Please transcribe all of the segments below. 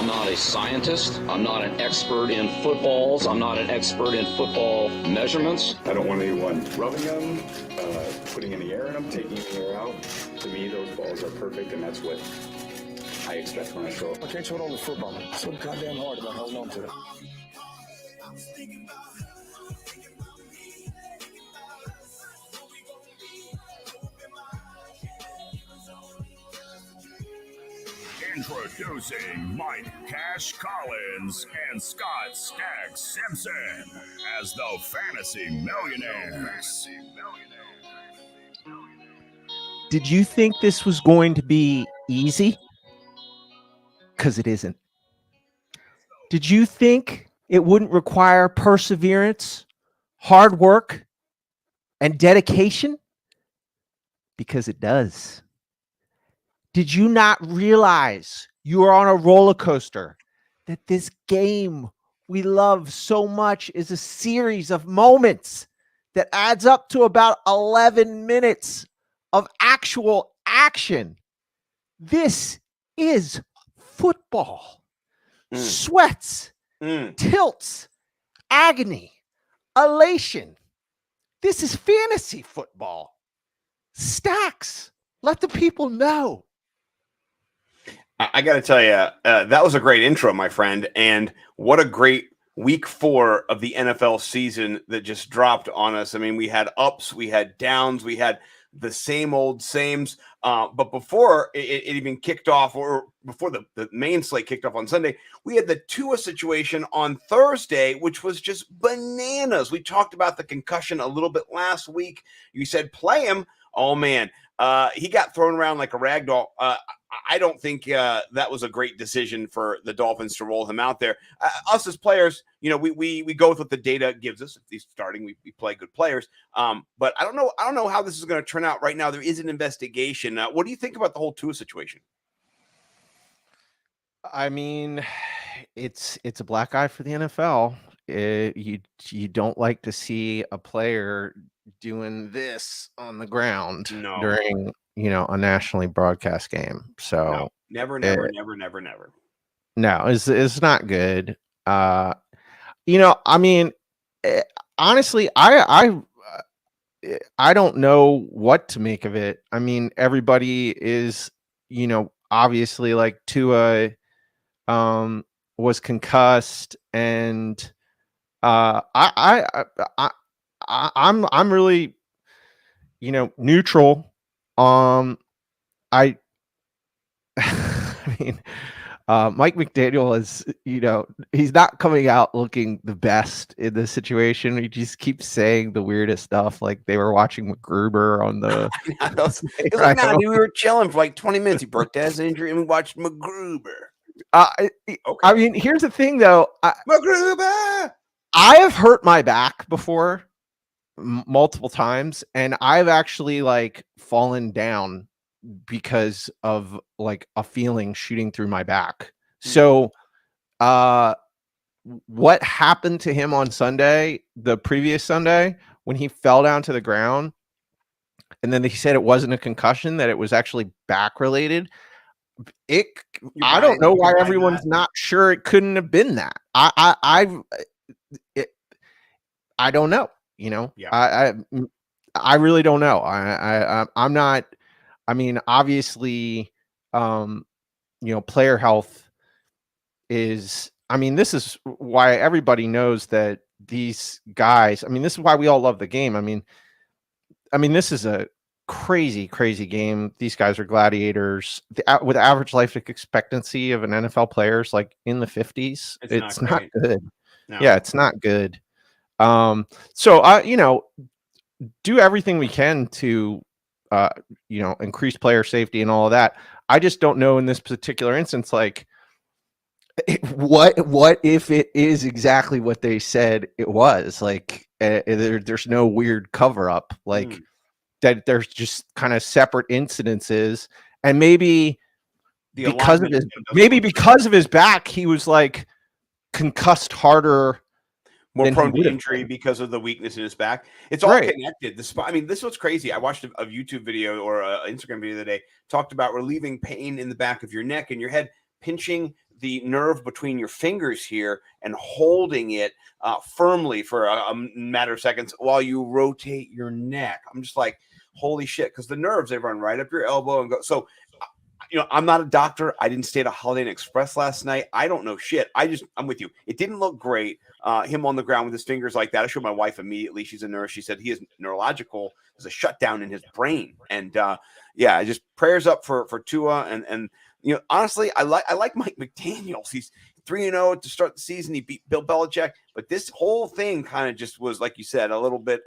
I'm not a scientist. I'm not an expert in footballs. I'm not an expert in football measurements. I don't want anyone rubbing them, putting any air in them, taking the air out. To me, those balls are perfect, and that's what I expect when I throw. I can't hold on to football. It's so goddamn hard about holding on to it. Introducing Mike Cash Collins and Scott Staggs Simpson as the Fantasy Millionaires. Did you think this was going to be easy? Because it isn't. Did you think it wouldn't require perseverance, hard work, and dedication? Because it does. Did you not realize you are on a roller coaster, that this game we love so much is a series of moments that adds up to about 11 minutes of actual action? This is football. Sweats, tilts, agony, elation. This is fantasy football. Stacks, let the people know. I got to tell you, that was a great intro, my friend. And what a great week 4 of the NFL season that just dropped on us. I mean, we had ups, we had downs, we had the same old sames. But before it even kicked off, or before the main slate kicked off on Sunday, we had the Tua situation on Thursday, which was just bananas. We talked about the concussion a little bit last week. You said play him. Oh, man. He got thrown around like a rag doll. I don't think that was a great decision for the Dolphins to roll him out there. Us as players, you know, we go with what the data gives us. If he's starting, we play good players. But I don't know how this is going to turn out right now. There is an investigation. What do you think about the whole Tua situation? I mean, it's a black eye for the NFL. You don't like to see a player doing this on the ground during, you know, a nationally broadcast game. So never. No, it's not good. You know, I mean, honestly, I don't know what to make of it. I mean, everybody is, you know, obviously like Tua was concussed, and I'm really, you know, neutral. I mean, Mike McDaniel is, you know, he's not coming out looking the best in this situation. He just keeps saying the weirdest stuff, like they were watching MacGruber on the. We were chilling for like 20 minutes. He broke his injury, and we watched MacGruber. Okay. I mean, here's the thing, though. MacGruber! I have hurt my back before multiple times, and I've actually like fallen down because of like a feeling shooting through my back. So what happened to him on Sunday, the previous Sunday, when he fell down to the ground, and then he said it wasn't a concussion, that it was actually back related. I don't know why everyone's not sure it couldn't have been that. I don't know, you know. Yeah. I really don't know. I'm not. I mean, obviously, you know, player health is. I mean, this is why everybody knows that these guys. I mean, this is why we all love the game. I mean, this is a crazy game. These guys are gladiators with average life expectancy of an NFL player is like in the 50s. It's not good. No. Yeah, it's not good. So I, you know, do everything we can to, you know, increase player safety and all of that. I just don't know in this particular instance, like what if it is exactly what they said it was, like there's no weird cover up, like that there's just kind of separate incidences, and maybe because of his back, he was like concussed harder, more prone to injury because of the weakness in his back. It's all connected. This is what's crazy. I watched a YouTube video or an Instagram video the other day, talked about relieving pain in the back of your neck and your head, pinching the nerve between your fingers here and holding it firmly for a matter of seconds while you rotate your neck. I'm just like, holy shit, because the nerves, they run right up your elbow and go. So, I'm not a doctor. I didn't stay at a Holiday Inn Express last night. I don't know shit. I'm with you. It didn't look great. Him on the ground with his fingers like that. I showed my wife immediately. She's a nurse. She said he is neurological. There's a shutdown in his brain. And just prayers up for Tua. And honestly, I like Mike McDaniels. He's 3-0 to start the season. He beat Bill Belichick. But this whole thing kind of just was, like you said, a little bit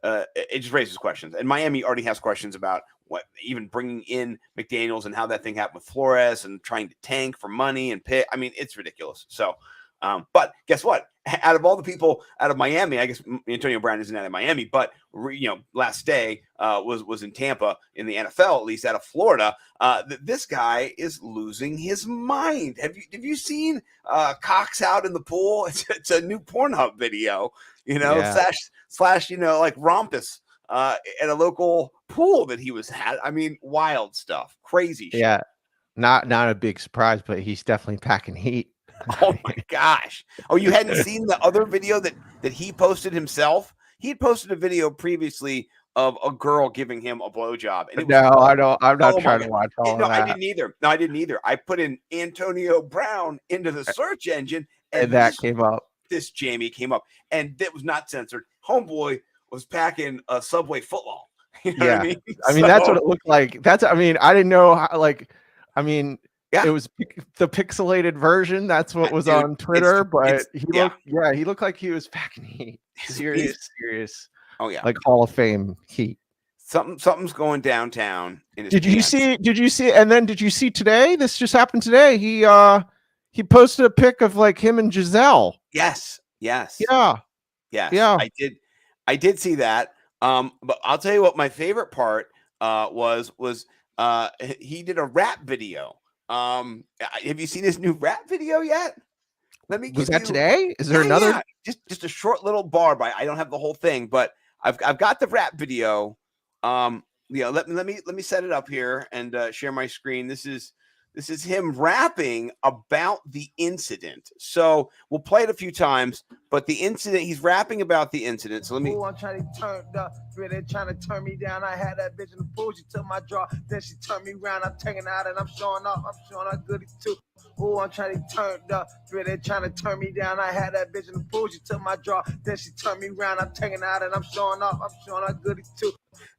it just raises questions. And Miami already has questions about what even bringing in McDaniels and how that thing happened with Flores and trying to tank for money and pick. I mean, it's ridiculous. So, but guess what? Out of all the people out of Miami, I guess Antonio Brown isn't out of Miami, but last day was in Tampa in the NFL, at least out of Florida. This guy is losing his mind. Have you seen Cox out in the pool? It's a new Pornhub video, slash like Rompus at a local pool that he was at. I mean, wild stuff, crazy shit. Yeah, not a big surprise, but he's definitely packing heat. Oh my gosh! Oh, you hadn't seen the other video that he posted himself? He had posted a video previously of a girl giving him a blowjob. I don't. I'm not trying to watch all of that. I didn't either. I put in Antonio Brown into the search engine, and that came up. This Jamie came up, and that was not censored. Homeboy was packing a Subway footlong. You know what I mean? That's what it looked like. I didn't know how, yeah. It was the pixelated version. That's what was on Twitter, but he looked like he was packing heat. Serious. Oh yeah. Like Hall of Fame heat. Something's going downtown. Did you see? And then did you see today? This just happened today. He posted a pic of like him and Giselle. Yes. Yeah. I did see that. But I'll tell you what my favorite part was he did a rap video. Have you seen his new rap video yet? Was that today? Is there another? Yeah. Just a short little bar. I don't have the whole thing, but I've got the rap video. Let me set it up here and share my screen. This is him rapping about the incident. So we'll play it a few times, but the incident, he's rapping about the incident. So let me. I'm trying to turn up, really trying to turn me down. I had that bitch in the pool, she took my draw, then she turned me around. I'm taking out and I'm showing off, goody too. Oh, I'm trying to turn up, really trying to turn me down. I had that bitch in the pool, she took my draw, then she turned me around. I'm taking out and I'm showing off, goody too.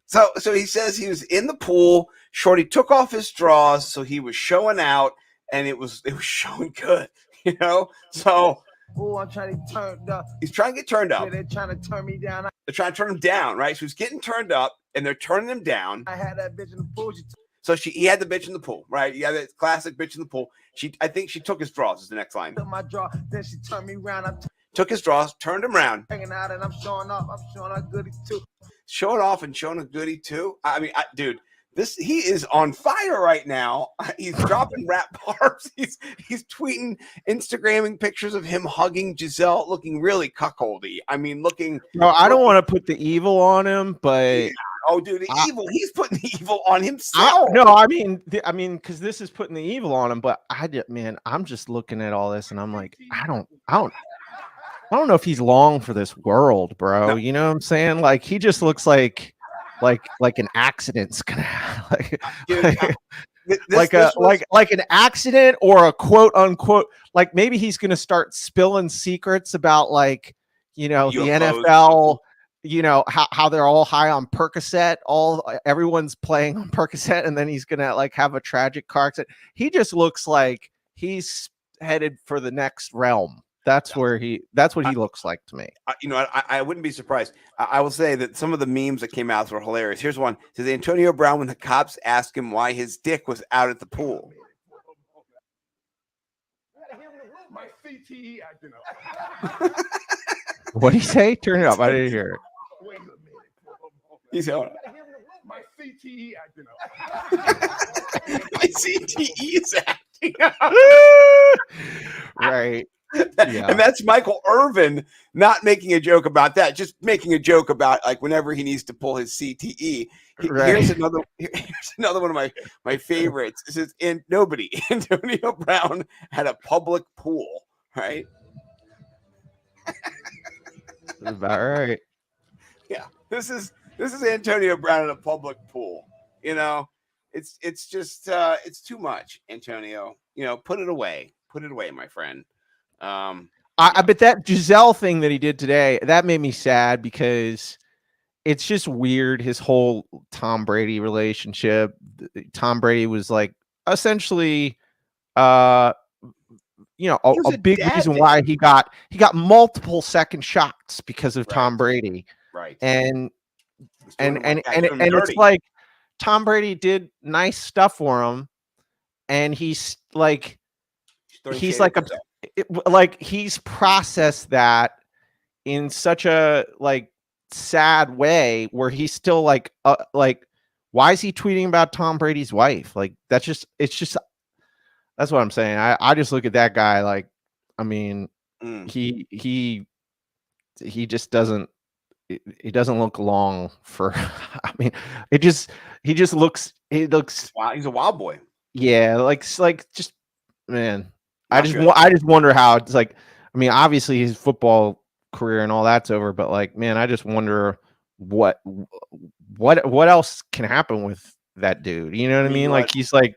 So he says he was in the pool. Shorty took off his drawers, so he was showing out, and it was showing good, So I'm trying to turn up. He's trying to get turned up. They're trying to turn me down. They're trying to turn him down, right? So he's getting turned up, and they're turning him down. I had that bitch in the pool. So he had the bitch in the pool, right? Yeah, that classic bitch in the pool. I think she took his drawers. Is the next line. Took my draw, then she turned me around. Took his drawers, turned him around. Hanging out, and I'm showing off. Goody too. Showing off and showing a goody too. I mean, dude, he is on fire right now. He's dropping rap bars. He's tweeting, Instagramming pictures of him hugging Giselle, looking really cuckoldy. I mean, looking. No, I don't want to put the evil on him, but yeah. Oh, dude, the evil. He's putting the evil on himself. I mean, because this is putting the evil on him. But I'm just looking at all this, and I'm like, I don't know if he's long for this world, bro. No. You know what I'm saying? Like he just looks like an accident's gonna like an accident or a quote unquote like maybe he's gonna start spilling secrets about the NFL, how they're all high on Percocet, everyone's playing on Percocet, and then he's gonna have a tragic car accident. He just looks like he's headed for the next realm. That's what he looks like to me. I wouldn't be surprised. I will say that some of the memes that came out were hilarious. Here's one. It says Antonio Brown when the cops asked him why his dick was out at the pool. My CTE acting up. What did he say? Turn it up. I didn't hear it. Wait a minute. He's going. My CTE acting up. My CTE is acting up. Right. Yeah. And that's Michael Irvin not making a joke about that, just making a joke about whenever he needs to pull his CTE, Here's another one of my favorites. This is Antonio Brown had a public pool, right? That's about right. Yeah, this is Antonio Brown in a public pool. You know, it's just it's too much, Antonio. You know, put it away, my friend. But that Giselle thing that he did today, that made me sad because it's just weird. His whole Tom Brady relationship. Tom Brady was like essentially, a big reason why he got multiple second shots because of Tom Brady. Right. And it's like Tom Brady did nice stuff for him, and he's like he's processed that in such a sad way where he's still like why is he tweeting about Tom Brady's wife? Like that's what I'm saying. I just look at that guy like, I mean, he just doesn't. He doesn't look long for. I mean, he just looks. He looks. Wow, he's a wild boy. Yeah, like just man. I just wonder how it's like. I mean, obviously his football career and all that's over, but like, man, I just wonder what else can happen with that dude. You know what I mean? Like he's like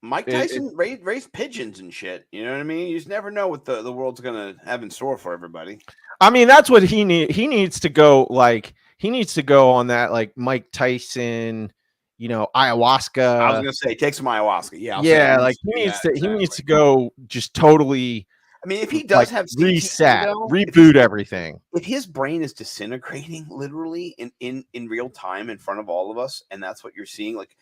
Mike Tyson raised pigeons and shit. You know what I mean? You just never know what the world's gonna have in store for everybody. I mean, that's what he needs to go on that like Mike Tyson, ayahuasca. I was gonna say take some ayahuasca. Yeah. He needs to go just totally. I mean, if he does have reset, reboot everything. If his brain is disintegrating literally in real time in front of all of us, and that's what you're seeing, like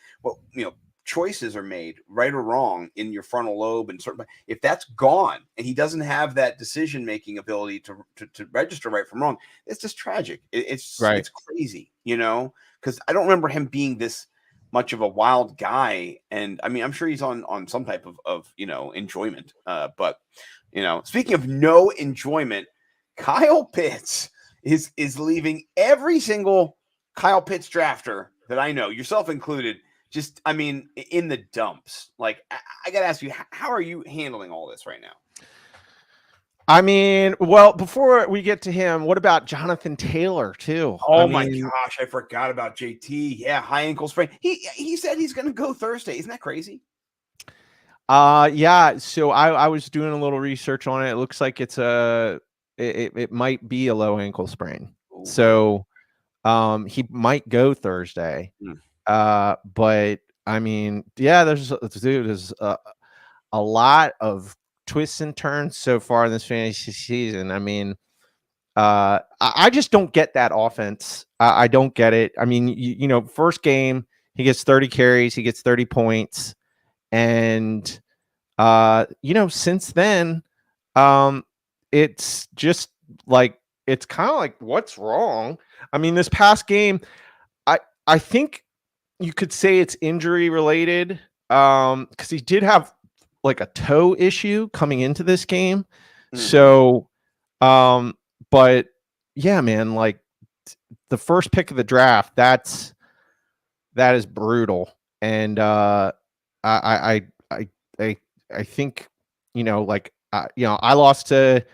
choices are made, right or wrong, in your frontal lobe and certain. If that's gone and he doesn't have that decision making ability to register right from wrong, it's just tragic. It's crazy, because I don't remember him being this much of a wild guy. And I mean, I'm sure he's on some type of enjoyment. But speaking of no enjoyment, Kyle Pitts is leaving every single Kyle Pitts drafter that I know, yourself included. Just, I mean, in the dumps. Like, I got to ask you, how are you handling all this right now? I mean, well, before we get to him, what about Jonathan Taylor, too? Oh, my gosh, I forgot about JT. Yeah, high ankle sprain. He said he's going to go Thursday. Isn't that crazy? Yeah, so I was doing a little research on it. It looks like it might be a low ankle sprain. Ooh. So he might go Thursday. But I mean, yeah, there's a lot of twists and turns so far in this fantasy season. I mean, I just don't get that offense. I don't get it. I mean, first game he gets 30 carries, he gets 30 points, and since then, it's just like it's kind of like what's wrong. I mean, this past game, I think you could say it's injury related, because he did have like a toe issue coming into this game. So, but yeah, man, like the first pick of the draft, that is brutal. And I think, I lost to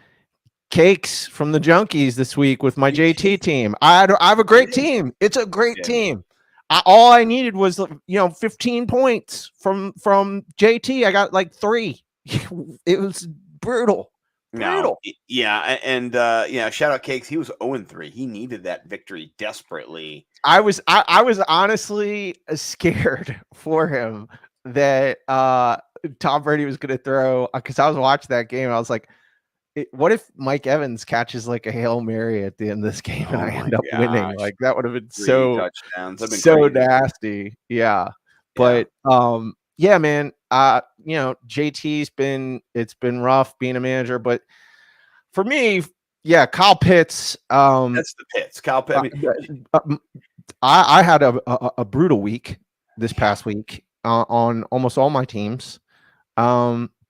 Cakes from the Junkies this week with my JT team. I have a great team. It's a great team. All I needed was 15 points from JT. I got like 3. It was brutal. No, yeah, and shout out Cakes. He was 0-3. He needed that victory desperately. I was honestly scared for him that Tom Brady was going to throw, because I was watching that game. And I was like, what if Mike Evans catches like a Hail Mary at the end of this game and I end up winning? Like that would have been so nasty. Yeah. But yeah, man, JT's it's been rough being a manager, but for me, yeah, Kyle Pitts. That's the Pitts. Kyle Pitts. I had a brutal week this past week on almost all my teams.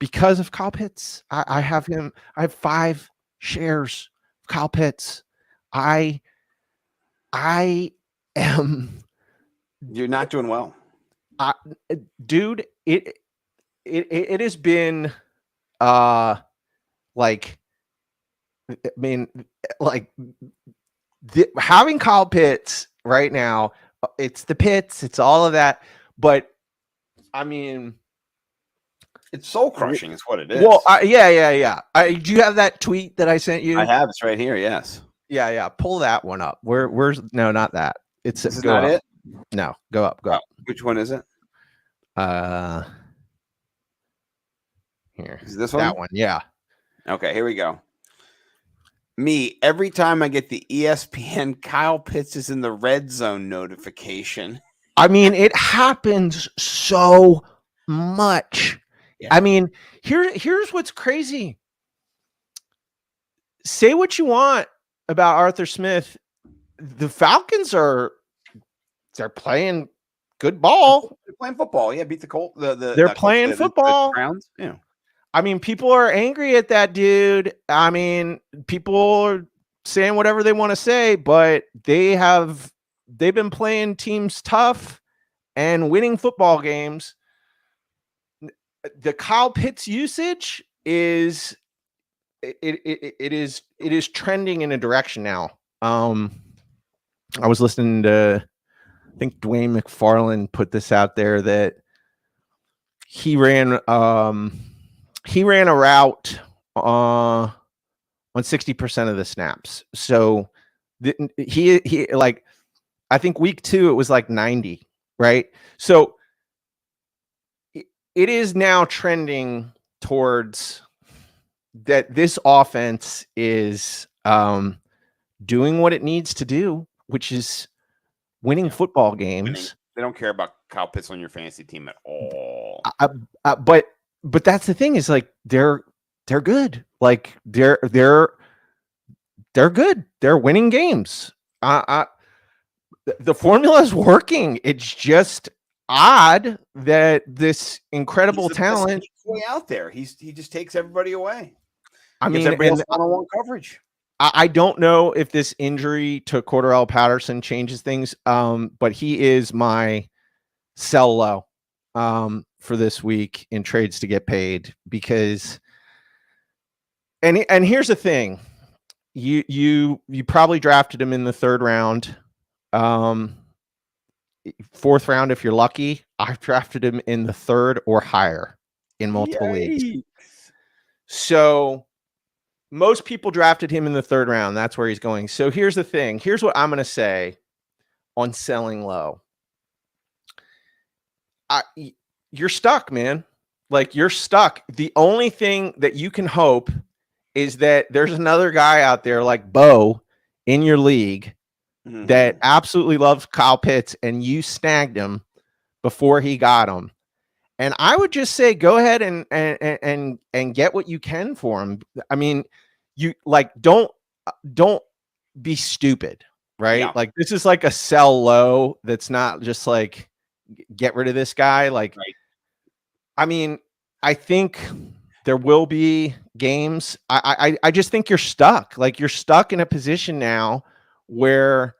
Because of Kyle Pitts. I have 5 shares of Kyle Pitts. I am You're not doing well. Dude, it has been like, I mean, like having Kyle Pitts right now, it's the Pitts, it's all of that, but I mean, it's soul crushing. Is what it is. Well, yeah. Do you have that tweet that I sent you? I have. It's right here. Yes. Yeah. Pull that one up. Where's no, not that. It's this is not it. No, go up. Which one is it? Here. Is this one? That one. Yeah. Okay, here we go. Me, every time I get the ESPN Kyle Pitts is in the red zone notification. I mean, it happens so much. Yeah. I mean, here's what's crazy. Say what you want about Arthur Smith. The Falcons they're playing good ball. They're playing football. Yeah, beat the Colts. They're playing football. The Browns. Yeah. I mean, people are angry at that dude. I mean, people are saying whatever they want to say, but they've been playing teams tough and winning football games. The Kyle Pitts usage is trending in a direction now. I was listening to, I think Dwayne McFarland put this out there that he ran a route on 60% of the snaps. So he like, I think week 2 it was like 90, right? So it is now trending towards that this offense is doing what it needs to do, which is winning football games. Winning. They don't care about Kyle Pitts on your fantasy team at all. But that's the thing is like they're good. Like they're good. They're winning games. The formula is working. It's just odd that this incredible talent way out there. He just takes everybody away. I mean, one-on-one coverage. I don't know if this injury to Cordarrelle Patterson changes things, but he is my sell low for this week in trades to get paid because and here's the thing. You probably drafted him in the 3rd round. 4th round if you're lucky. I've drafted him in the 3rd or higher in multiple leagues. So most people drafted him in the 3rd round. That's where he's going. So here's the thing. Here's what I'm going to say on selling low. You're stuck, man. Like you're stuck. The only thing that you can hope is that there's another guy out there like Bo in your league that absolutely loves Kyle Pitts and you snagged him before he got him. And I would just say, go ahead and get what you can for him. I mean, you like, don't be stupid, right? Yeah. Like this is like a sell low. That's not just like, get rid of this guy. Like, right. I mean, I think there will be games. I just think you're stuck. Like you're stuck in a position now where,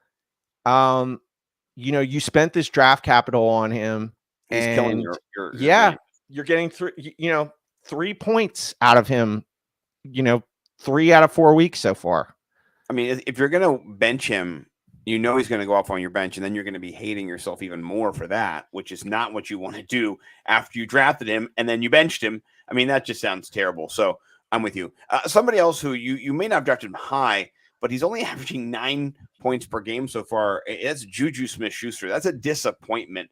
you spent this draft capital on him. He's and killing your you're getting 3 points out of him, 3 out of 4 weeks so far. I mean, if you're going to bench him, he's going to go off on your bench, and then you're going to be hating yourself even more for that, which is not what you want to do after you drafted him and then you benched him. I mean, that just sounds terrible. So I'm with you. Somebody else who you may not have drafted him high, but he's only averaging 9 points per game so far. It's Juju Smith-Schuster. That's a disappointment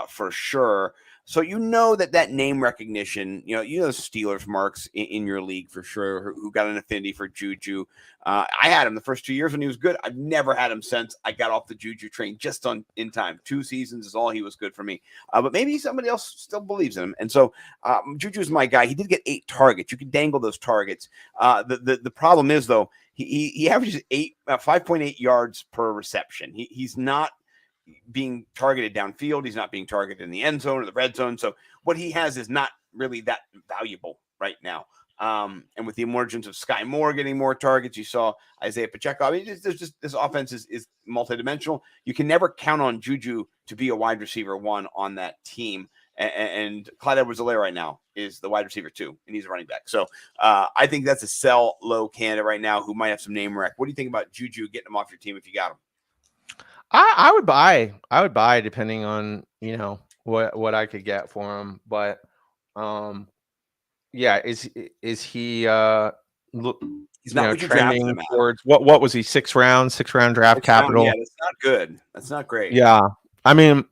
for sure. So that name recognition, Steelers marks in your league for sure, who got an affinity for Juju. I had him the first 2 years when he was good. I've never had him since I got off the Juju train just in time. 2 seasons is all he was good for me. But maybe somebody else still believes in him. And so Juju's my guy. He did get 8 targets. You can dangle those targets. The problem is, though, he averages 5.8 yards per reception. He's not being targeted downfield. He's not being targeted in the end zone or the red zone. So what he has is not really that valuable right now. And with the emergence of Sky Moore getting more targets, you saw Isaiah Pacheco. I mean, this offense is multidimensional. You can never count on Juju to be a wide receiver 1 on that team. And Clyde Edwards-Helaire right now is the wide receiver 2, and he's a running back. So I think that's a sell low candidate right now who might have some name rec. What do you think about Juju getting him off your team if you got him? I would buy. I would buy depending on what I could get for him. But yeah, is he he's not trending towards what was he 6th round draft capital? Yeah, that's not good. That's not great. Yeah, I mean,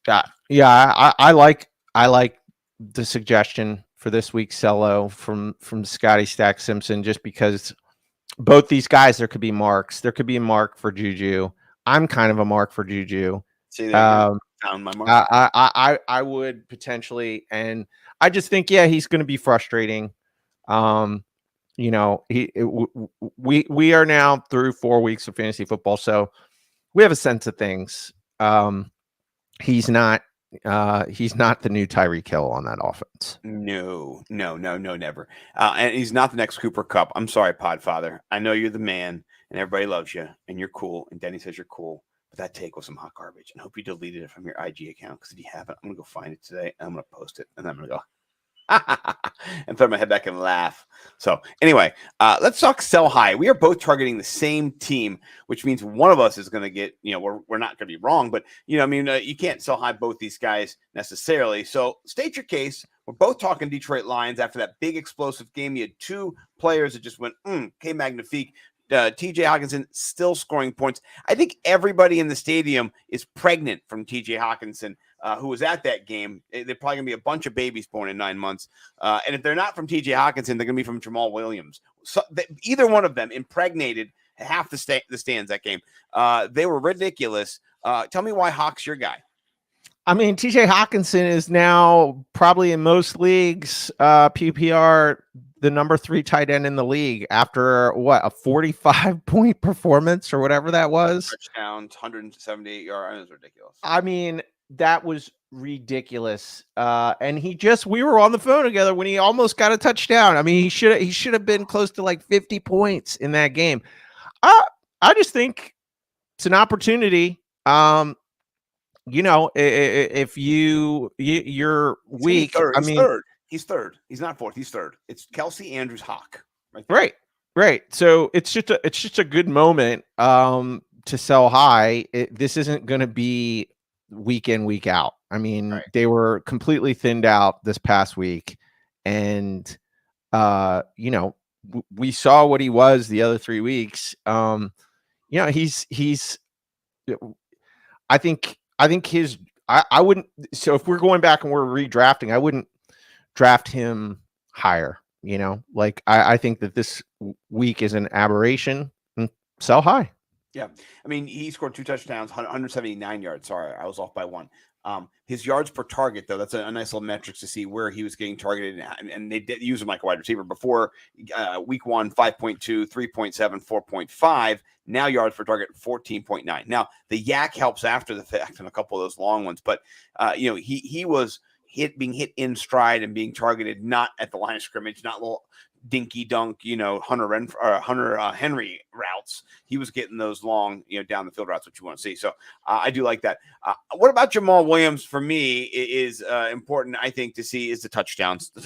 I like the suggestion for this week's sell-low from Scotty Stack Simpson, just because both these guys, there could be marks. There could be a mark for Juju. I'm kind of a mark for Juju. See, found my mark. I would potentially, and I just think, he's going to be frustrating. We are now through 4 weeks of fantasy football, so we have a sense of things. He's not the new Tyreek Hill on that offense. No, never. And he's not the next Cooper Kupp. I'm sorry, Podfather. I know you're the man, and everybody loves you, and you're cool, and Denny says you're cool. But that take was some hot garbage, and I hope you deleted it from your IG account, because if you haven't, I'm gonna go find it today, and I'm gonna post it, and I'm gonna go and throw my head back and laugh. So anyway, let's talk sell high. We are both targeting the same team, which means one of us is going to get, we're not going to be wrong, but you can't sell high both these guys necessarily. So state your case. We're both talking Detroit Lions after that big explosive game. You had 2 players that just went, K magnifique. TJ Hawkinson still scoring points. I think everybody in the stadium is pregnant from TJ Hawkinson, who was at that game. They're probably going to be a bunch of babies born in 9 months. And if they're not from TJ Hawkinson, they're going to be from Jamal Williams. So either one of them impregnated half the stands that game. They were ridiculous. Tell me why Hawk's your guy. I mean, TJ Hawkinson is now probably in most leagues, PPR, the number 3 tight end in the league after a 45-point performance or whatever that was. Touchdowns, 178 yards. It was ridiculous. I mean, that was ridiculous. And we were on the phone together when he almost got a touchdown. I mean, he should have been close to like 50 points in that game. I just think it's an opportunity. If you're weak, he's third. He's not fourth. He's third. It's Kelsey, Andrews, Hawk. Right. So it's just a good moment to sell high. This isn't going to be week in, week out. I mean, They were completely thinned out this past week, and we saw what he was the other 3 weeks. He's. I think I wouldn't. So if we're going back and we're redrafting, I wouldn't draft him higher. I think that this week is an aberration and sell high. Yeah. I mean, he scored 2 touchdowns, 179 yards. Sorry, I was off by 1. His yards per target, though, that's a nice little metrics to see where he was getting targeted. And they did use him like a wide receiver before week 1, 5.2, 3.7, 4.5. Now yards per target, 14.9. Now, the yak helps after the fact and a couple of those long ones. But, he was being hit in stride and being targeted, not at the line of scrimmage, not little dinky dunk, Hunter Henry routes. He was getting those long, down the field routes, what you want to see. So I do like that. What about Jamal Williams? For me, is important, I think, to see is the touchdowns. He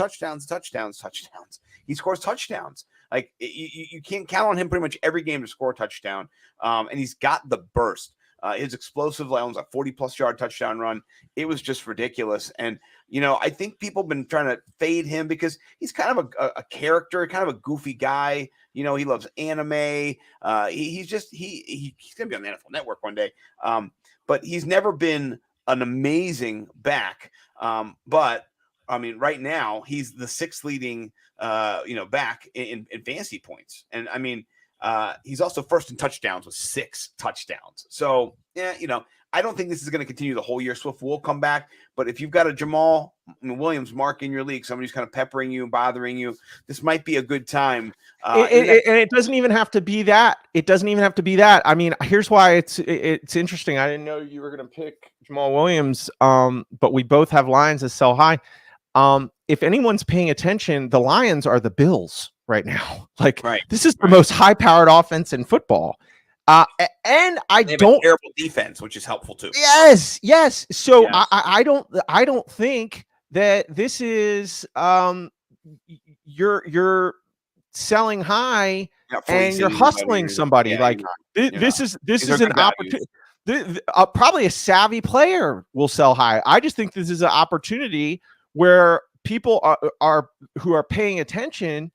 scores touchdowns. Like you can't count on him pretty much every game to score a touchdown. And he's got the burst. His explosive, almost a 40-plus yard touchdown run. It was just ridiculous. And, I think people have been trying to fade him because he's kind of a character, kind of a goofy guy. He loves anime. He's going to be on the NFL Network one day. But he's never been an amazing back. But, I mean, right now, he's the 6th leading, back in fantasy points. And, I mean, he's also first in touchdowns with 6 touchdowns. So, I don't think this is going to continue the whole year. Swift will come back. But if you've got a Jamal Williams mark in your league, somebody who's kind of peppering you and bothering you, this might be a good time. And it doesn't even have to be that. I mean, here's why it's interesting. I didn't know you were going to pick Jamal Williams, but we both have lines that sell high. if anyone's paying attention, the Lions are the Bills right now. Like, this is the Right. most high-powered offense in football. And I They have don't a terrible defense, which is helpful too. Yes. So Yes. I don't think that this is you're selling high and you're hustling somebody. Like this is an opportunity. Probably a savvy player will sell high. I just think this is an opportunity where people are who are paying attention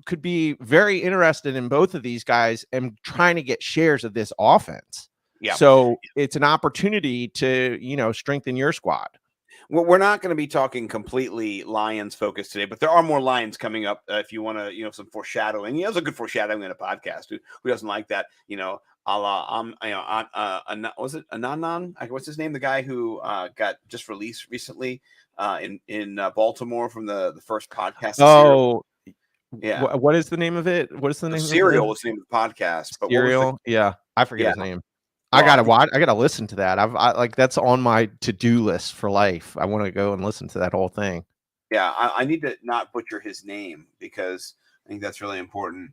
could be very interested in both of these guys and trying to get shares of this offense. Yeah. So it's an opportunity to, strengthen your squad. Well, we're not going to be talking completely Lions focused today, but there are more Lions coming up. If you want to, some foreshadowing, it's a good foreshadowing in a podcast. Who doesn't like that? Was it Ananon? What's his name? The guy who got just released recently in Baltimore from the first podcast. Oh, yeah. What is the name of it? What is the name? Serial was the name of the podcast. But Serial. Yeah, I forget his name. Well, I gotta listen to that. I that's on my to-do list for life. I want to go and listen to that whole thing. Yeah, I need to not butcher his name because I think that's really important.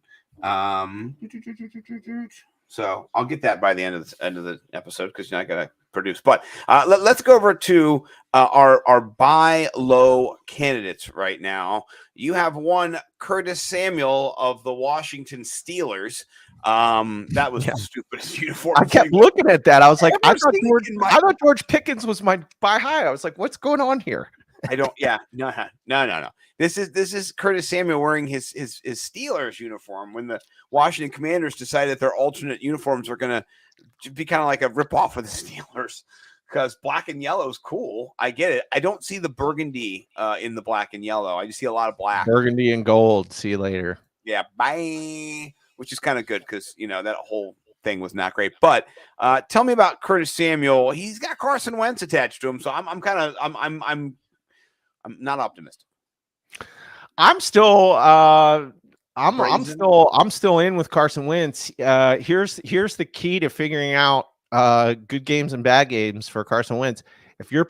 So I'll get that by the end of the episode because I gotta produce. But let's go over to our buy low candidates right now. You have one, Curtis Samuel of the Washington Steelers. That was the stupidest uniform. I kept looking at that. I was like, I thought George Pickens was my buy high. I was like, what's going on here? I don't. Yeah, no. This is Curtis Samuel wearing his Steelers uniform when the Washington Commanders decided their alternate uniforms are going to be kind of like a ripoff of the Steelers because black and yellow is cool. I get it. I don't see the burgundy in the black and yellow. I just see a lot of black. Burgundy and gold. See you later. Yeah, bye. Which is kind of good because that whole thing was not great. But tell me about Curtis Samuel. He's got Carson Wentz attached to him, so I'm not optimistic. I'm still I'm still in with Carson Wentz. Here's the key to figuring out good games and bad games for Carson Wentz. If you're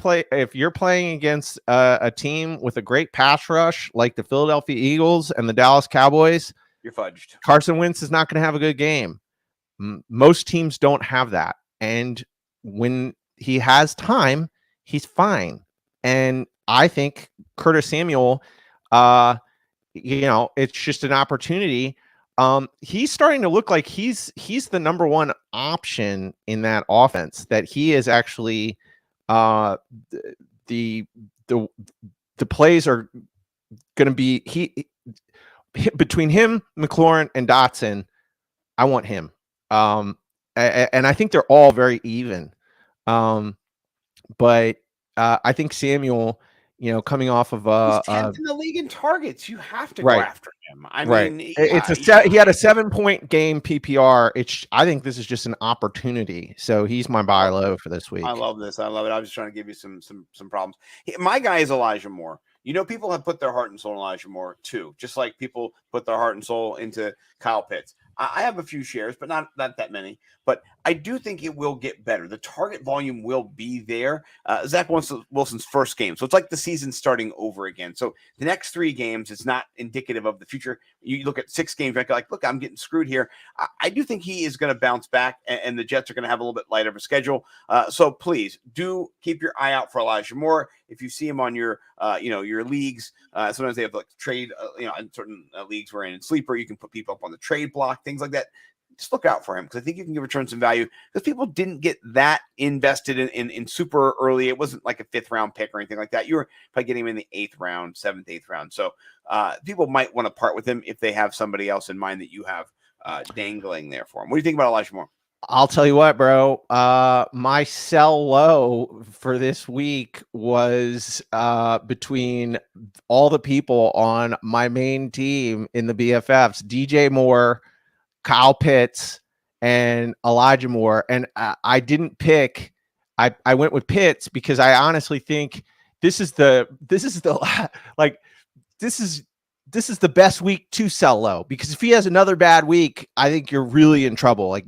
playing against a team with a great pass rush like the Philadelphia Eagles and the Dallas Cowboys, you're fudged. Carson Wentz is not going to have a good game. Most teams don't have that, and when he has time, he's fine. And I think Curtis Samuel, it's just an opportunity. He's starting to look like he's the number one option in that offense. That he is actually the plays are going to be between him, McLaurin, and Dotson. I want him, and I think they're all very even. But I think Samuel, coming off of he's 10th in the league in targets, you have to go after him. I mean, he had a 7-point game PPR. I think this is just an opportunity. So he's my buy low for this week. I love this. I love it. I was just trying to give you some problems. My guy is Elijah Moore. People have put their heart and soul in Elijah Moore too, just like people put their heart and soul into Kyle Pitts. I have a few shares, but not that many. But I do think it will get better. The target volume will be there. Zach Wilson's first game. So it's like the season starting over again. So the next 3 games, it's not indicative of the future. You look at 6 games, like, look, I'm getting screwed here. I do think he is going to bounce back, and the Jets are going to have a little bit lighter of a schedule. So please do keep your eye out for Elijah Moore. If you see him on your leagues, sometimes they have like trade, in certain leagues we're in Sleeper, you can put people up on the trade block, things like that. Just look out for him because I think you can return some value because people didn't get that invested in super early. It wasn't like a 5th round pick or anything like that. You were probably getting him in the 8th round, 7th, 8th round. So people might want to part with him if they have somebody else in mind that you have dangling there for him. What do you think about Elijah Moore? I'll tell you what, bro. My sell low for this week was between all the people on my main team in the BFFs, DJ Moore, Kyle Pitts, and Elijah Moore. And I didn't pick. I went with Pitts because I honestly think this is the best week to sell low, because if he has another bad week, I think you're really in trouble.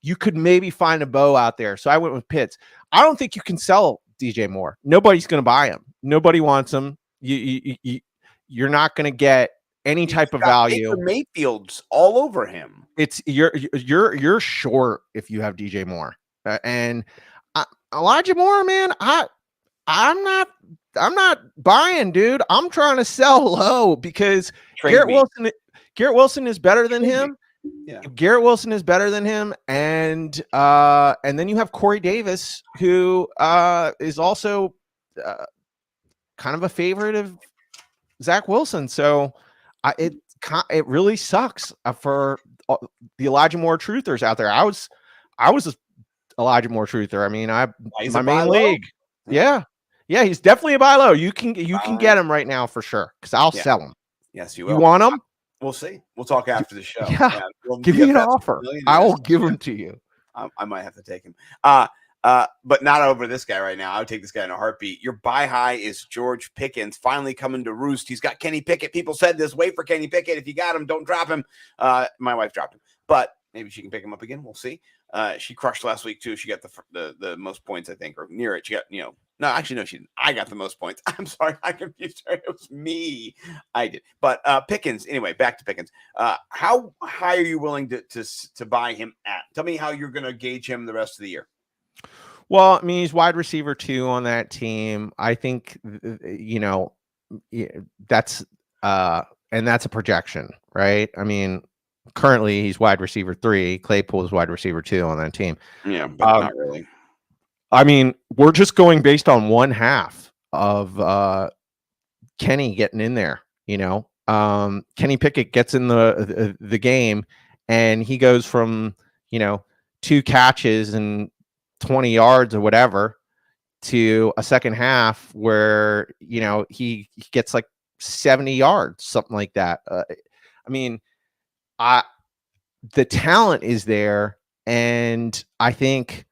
You could maybe find a bow out there. So I went with Pitts. I don't think you can sell DJ Moore. Nobody's going to buy him. Nobody wants him. you're not going to get any type of value. Baker Mayfield's all over him. It's you're short if you have DJ Moore and Elijah Moore, man. I'm not buying, dude. I'm trying to sell low because Garrett Wilson is better than him. Yeah, Garrett Wilson is better than him, and then you have Corey Davis, who is also kind of a favorite of Zach Wilson. So it really sucks for the Elijah Moore truthers out there. I was a Elijah Moore truther. I mean, my main league. Yeah, he's definitely a buy low. You can get him right now for sure because I'll sell him. Yes, you will. You want him? We'll see. We'll talk after the show. Yeah, give me an offer. I will give him to you. I might have to take him. But not over this guy right now. I would take this guy in a heartbeat. Your buy high is George Pickens finally coming to roost. He's got Kenny Pickett. People said this. Wait for Kenny Pickett. If you got him, don't drop him. My wife dropped him, but maybe she can pick him up again. We'll see. She crushed last week too. She got the most points, I think, or near it. She got, no, actually, no, she didn't. I got the most points. I'm sorry. I confused her. It was me. I did. But Pickens, anyway, back to Pickens. How high are you willing to buy him at? Tell me how you're going to gauge him the rest of the year. Well, I mean, he's wide receiver 2 on that team. I think, that's and that's a projection, right? I mean, currently he's wide receiver 3. Claypool is wide receiver 2 on that team. Yeah, but not really. I mean, we're just going based on one half of Kenny getting in there. Kenny Pickett gets in the game, and he goes from 2 catches and 20 yards or whatever to a second half where he gets like 70 yards, something like that. I mean, the talent is there, and I think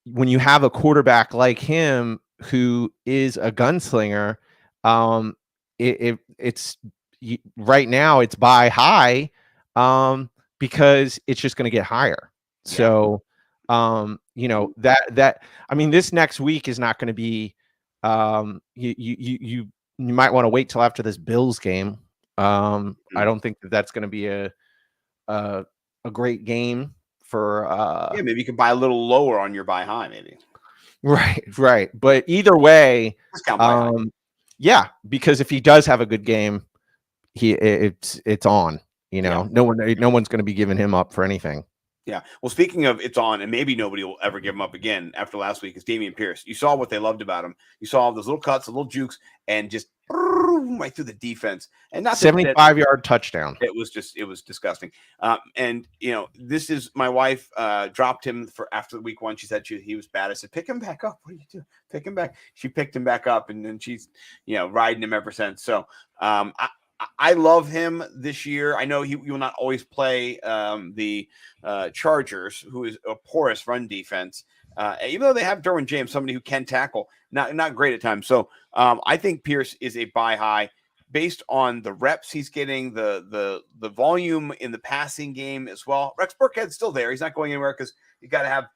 when you have a quarterback like him who is a gunslinger, it's right now it's buy high because it's just going to get higher. Yeah. So that I mean, this next week is not going to be you might want to wait till after this Bills game. I don't think that's going to be a great game for maybe you can buy a little lower on your buy high, maybe. Right. But either way, because if he does have a good game, it's on. No one's going to be giving him up for anything. Yeah. Well, speaking of it's on, and maybe nobody will ever give him up again after last week, is Dameon Pierce. You saw what they loved about him. You saw all those little cuts, the little jukes, and just right through the defense. And not 75-yard touchdown. It was disgusting. And this is my wife dropped him for after week 1. She said he was bad. I said, pick him back up. What are you doing? Pick him back. She picked him back up, and then she's riding him ever since. So I love him this year. I know he will not always play the Chargers, who is a porous run defense. Even though they have Derwin James, somebody who can tackle, not great at times. So I think Pierce is a buy high based on the reps he's getting, the volume in the passing game as well. Rex Burkhead's still there. He's not going anywhere because you got to have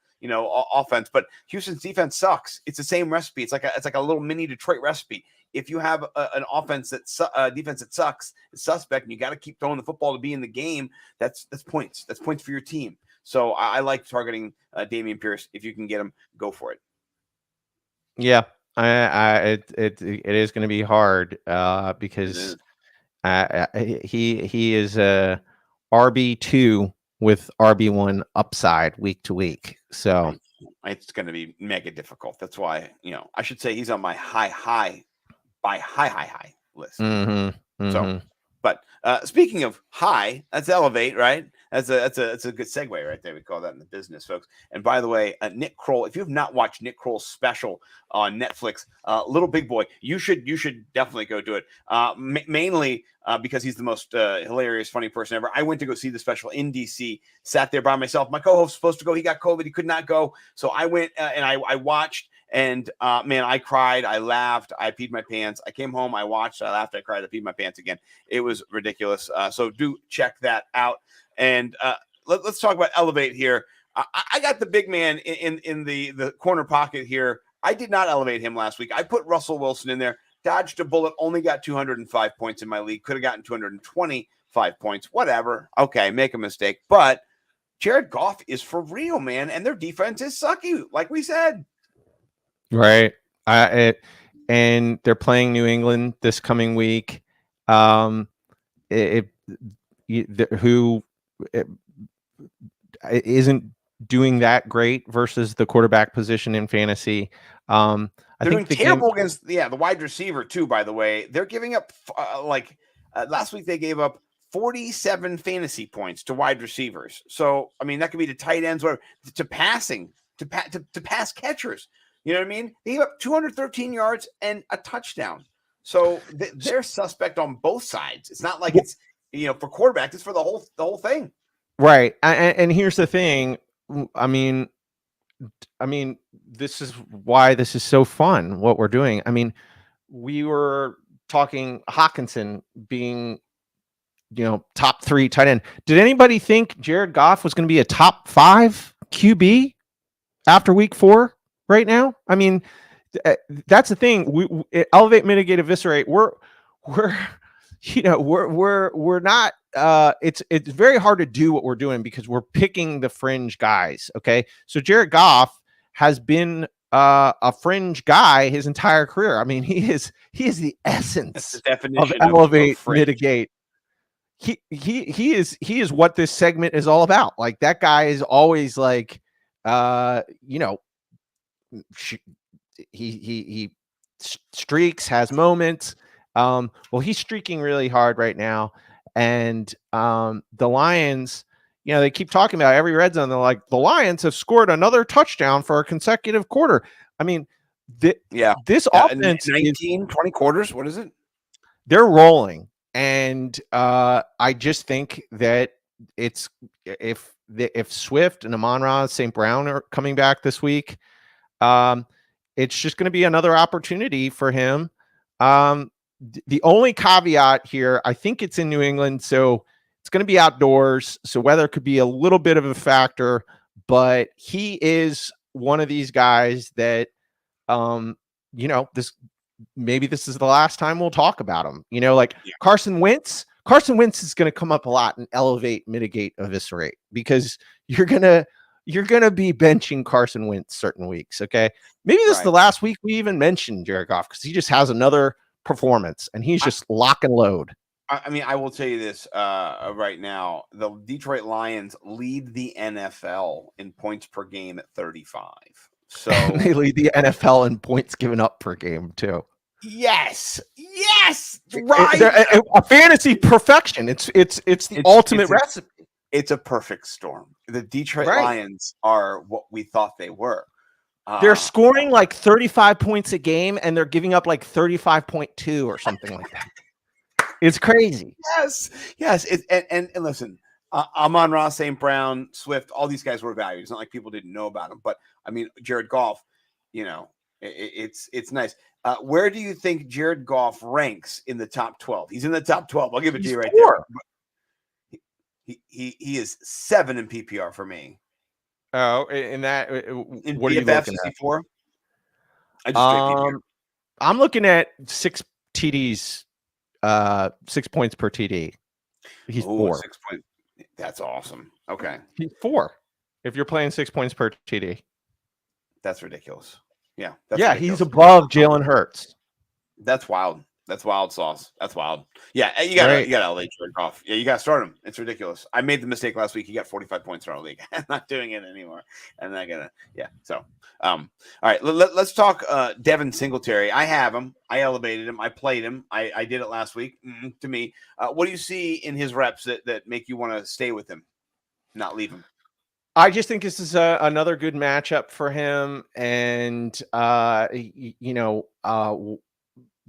offense. But Houston's defense sucks. It's the same recipe. It's like a little mini Detroit recipe. If you have an offense defense that sucks, it's suspect, and you got to keep throwing the football to be in the game, that's points. That's points for your team. So I like targeting Dameon Pierce. If you can get him, go for it. Yeah, it is going to be hard because he is a RB2 with RB1 upside week to week. So it's going to be mega difficult. That's why I should say he's on my high list. So, but speaking of high, that's elevate, right? That's a good segue right there. We call that in the business, folks. And by the way, Nick Kroll, if you have not watched Nick Kroll's special on Netflix, Little Big Boy, you should definitely go do it. Mainly because he's the most hilarious, funny person ever. I went to go see the special in DC, sat there by myself. My co-host was supposed to go. He got COVID. He could not go. So I went and I watched. And man, I cried, I laughed, I peed my pants. I came home, I watched, I laughed, I cried, I peed my pants again. It was ridiculous. So do check that out. And let's talk about elevate here. I got the big man in the corner pocket here. I did not elevate him last week. I put Russell Wilson in there. dodged a bullet, only got 205 points in my league. Could have gotten 225 points. Whatever. Okay, make a mistake. But Jared Goff is for real, man. And their defense is sucky, like we said. Right. And they're playing New England this coming week. Who isn't doing that great versus the quarterback position in fantasy. I They're think doing terrible against the wide receiver too. By the way, they're giving up last week they gave up 47 fantasy points to wide receivers. So I mean that could be to tight ends or to passing to pass catchers. You know what I mean? They gave up 213 yards and a touchdown. So they're suspect on both sides. It's not like it's for quarterback. It's for the whole thing. Right. And here's the thing. I mean, this is why this is so fun, what we're doing. I mean, we were talking Hawkinson being, top 3 tight end. Did anybody think Jared Goff was going to be a top 5 QB after week 4 right now? I mean, that's the thing. We elevate, mitigate, eviscerate. We're not, it's very hard to do what we're doing because we're picking the fringe guys. Okay. So Jared Goff has been a fringe guy his entire career. I mean, he is the essence the definition of elevate, of mitigate. He is what this segment is all about. Like that guy is always like, he streaks, has moments. Well, he's streaking really hard right now. And the Lions, they keep talking about every red zone. They're like, the Lions have scored another touchdown for a consecutive quarter. I mean, this offense 19, 20 quarters. What is it? They're rolling. And I just think that it's if Swift and Amon-Ra St. Brown are coming back this week, it's just going to be another opportunity for him. The only caveat here, I think it's in New England, so it's going to be outdoors. So weather could be a little bit of a factor, but he is one of these guys that, maybe this is the last time we'll talk about him. Carson Wentz. Carson Wentz is going to come up a lot and elevate, mitigate, eviscerate because you're gonna be benching Carson Wentz certain weeks. Okay, maybe this is the last week we even mentioned Jared Goff because he just has another performance and he's just lock and load. I mean, I will tell you this right now: the Detroit Lions lead the NFL in points per game at 35. So they lead the NFL in points given up per game too. Yes, right. A fantasy perfection. It's the ultimate recipe. It's a perfect storm. The Detroit Lions are what we thought they were. They're scoring like 35 points a game, and they're giving up like 35.2 or something like that. It's crazy. Yes. And listen, Amon-Ra St. Brown, Swift, all these guys were valued. It's not like people didn't know about them, but I mean, Jared Goff, it's nice. Where do you think Jared Goff ranks in the top 12? He's in the top 12. I'll give it to you right there. He is 7 in PPR for me. Oh, in that, in what DFS, are you looking at? 64? I just PPR. I'm looking at 6 TDs, 6 points per TD. He's 4. 6 points. That's awesome. Okay. He's 4. If you're playing 6 points per TD. That's ridiculous. Yeah. Ridiculous. He's above Jalen Hurts. That's wild. That's wild sauce. That's wild. Yeah, you gotta elevate Jared Goff. Yeah, you gotta start him. It's ridiculous. I made the mistake last week. He got 45 points in our league. I'm not doing it anymore. And I gotta, So, all right. Let's talk Devin Singletary. I have him. I elevated him. I played him. I did it last week. To me, what do you see in his reps that make you want to stay with him, not leave him? I just think this is another good matchup for him, and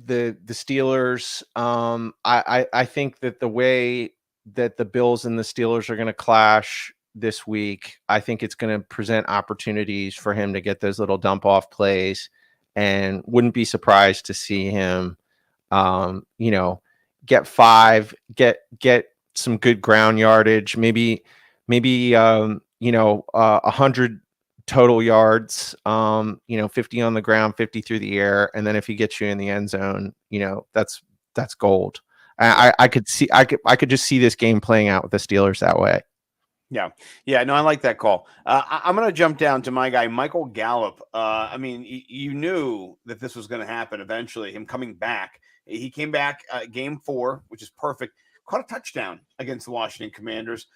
the Steelers. I think that the way that the Bills and the Steelers are going to clash this week, I think it's going to present opportunities for him to get those little dump off plays, and wouldn't be surprised to see him, get 5, get some good ground yardage, maybe 100 total yards, 50 on the ground, 50 through the air. And then if he gets you in the end zone, that's gold. I could just see this game playing out with the Steelers that way. Yeah. No, I like that call. I'm going to jump down to my guy, Michael Gallup. I mean, you knew that this was going to happen eventually, him coming back. He came back game 4, which is perfect. Caught a touchdown against the Washington Commanders.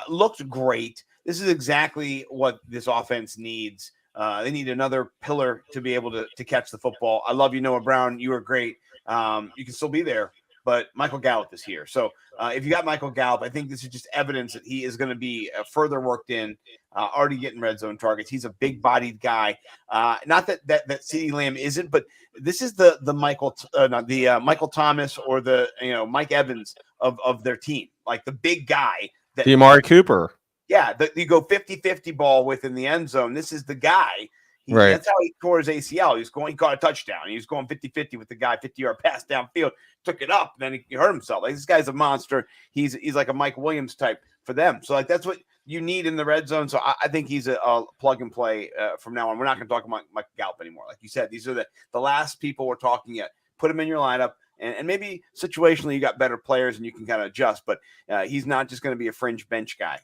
Looked great. This is exactly what this offense needs. They need another pillar to be able to catch the football. I love you, Noah Brown. You were great. You can still be there, but Michael Gallup is here. So if you got Michael Gallup, I think this is just evidence that he is going to be further worked in, already getting red zone targets. He's a big-bodied guy. Not that CeeDee Lamb isn't, but this is the Michael Thomas or the Mike Evans of their team, like the big guy. The Amari Cooper. Yeah, you go 50-50 ball within the end zone. This is the guy. Right. That's how he tore his ACL. He caught a touchdown. He was going 50-50 with the guy, 50-yard pass downfield, took it up, and then he hurt himself. Like, this guy's a monster. He's like a Mike Williams type for them. So, like, that's what you need in the red zone. So I think he's a plug and play from now on. We're not going to talk about Mike Gallup anymore. Like you said, these are the last people we're talking yet. Put him in your lineup. And maybe situationally you got better players and you can kind of adjust, but he's not just going to be a fringe bench guy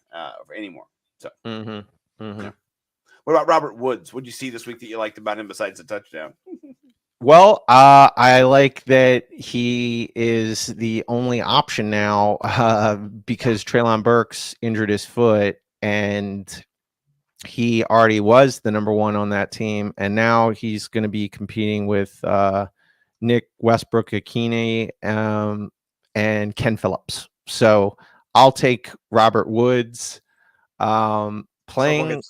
anymore. So, Yeah. What about Robert Woods? What did you see this week that you liked about him besides the touchdown? Well, I like that he is the only option now because Treylon Burks injured his foot, and he already was the number 1 on that team, and now he's going to be competing with Nick Westbrook-Akine and Ken Phillips. So I'll take Robert Woods playing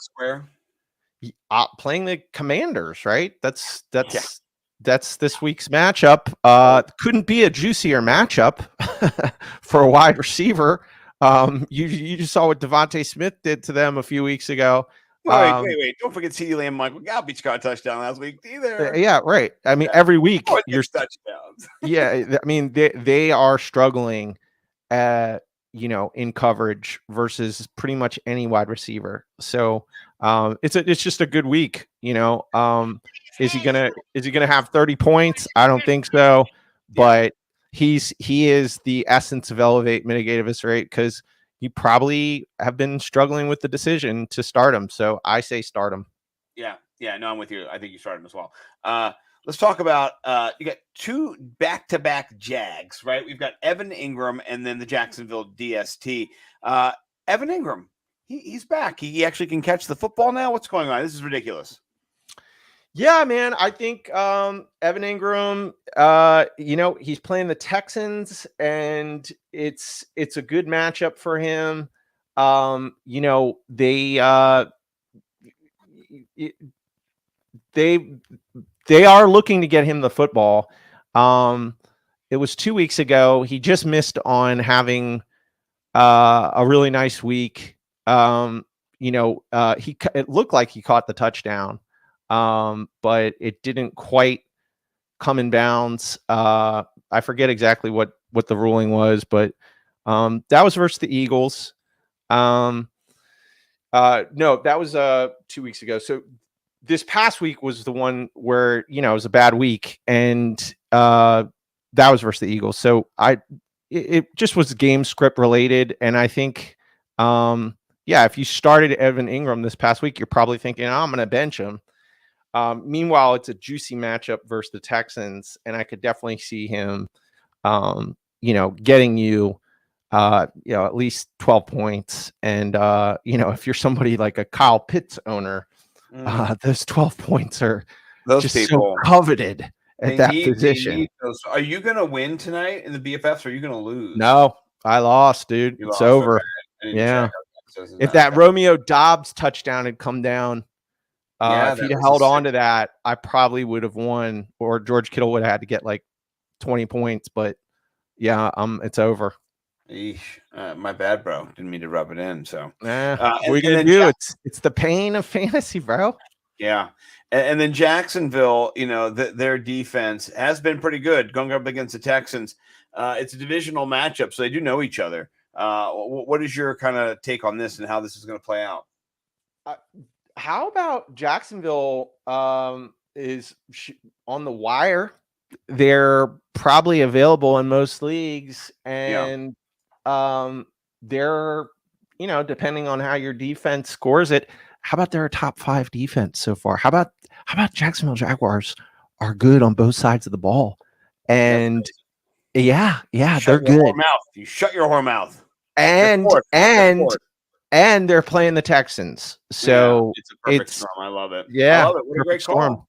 the Commanders, right? That's this week's matchup. Couldn't be a juicier matchup for a wide receiver. You just saw what Devontae Smith did to them a few weeks ago. Wait. Don't forget CeeDee Lamb. Michael Gallup each got a touchdown last week either. Yeah, right. I mean, every week you're touchdowns. Yeah, I mean, they are struggling in coverage versus pretty much any wide receiver. So it's just a good week. Is he gonna have 30 points? I don't think so, but he is the essence of elevate, mitigate, eviscerate, because you probably have been struggling with the decision to start him. So I say start him. Yeah, no, I'm with you. I think you start him as well. Let's talk about you got 2 back-to-back Jags, right? We've got Evan Ingram and then the Jacksonville DST. Evan Ingram, he's back. He actually can catch the football now. What's going on? This is ridiculous. Yeah, man. I think Evan Ingram, he's playing the Texans, and it's a good matchup for him. They are looking to get him the football. It was 2 weeks ago. He just missed on having a really nice week. It looked like he caught the touchdown. But it didn't quite come in bounds. I forget exactly what the ruling was, but that was versus the Eagles. No, that was 2 weeks ago. So this past week was the one where it was a bad week, and that was versus the Eagles. So it just was game script related, and I think if you started Evan Ingram this past week, you're probably thinking, I'm going to bench him. Meanwhile, it's a juicy matchup versus the Texans, and I could definitely see him, getting you, at least 12 points. And, if you're somebody like a Kyle Pitts owner, those 12 points are just so coveted at that position. Are you going to win tonight in the BFFs, or are you going to lose? No, I lost, dude. It's over. Yeah. If that Romeo Dobbs touchdown had come down, if he'd held on to that, I probably would have won, or George Kittle would have had to get like 20 points. But it's over. Eesh, my bad, bro. Didn't mean to rub it in. So what are we gonna do? It's the pain of fantasy, bro. Yeah, and then Jacksonville, their defense has been pretty good going up against the Texans. It's a divisional matchup, so they do know each other. What is your kind of take on this and how this is going to play out? how about Jacksonville is on the wire? They're probably available in most leagues, and they're, depending on how your defense scores it. How about their top 5 defense so far? How about Jacksonville Jaguars are good on both sides of the ball, and they're good. You shut your whore mouth. And they're playing the Texans, so it's a perfect storm. I love it. Yeah, I love it. What a great storm. call,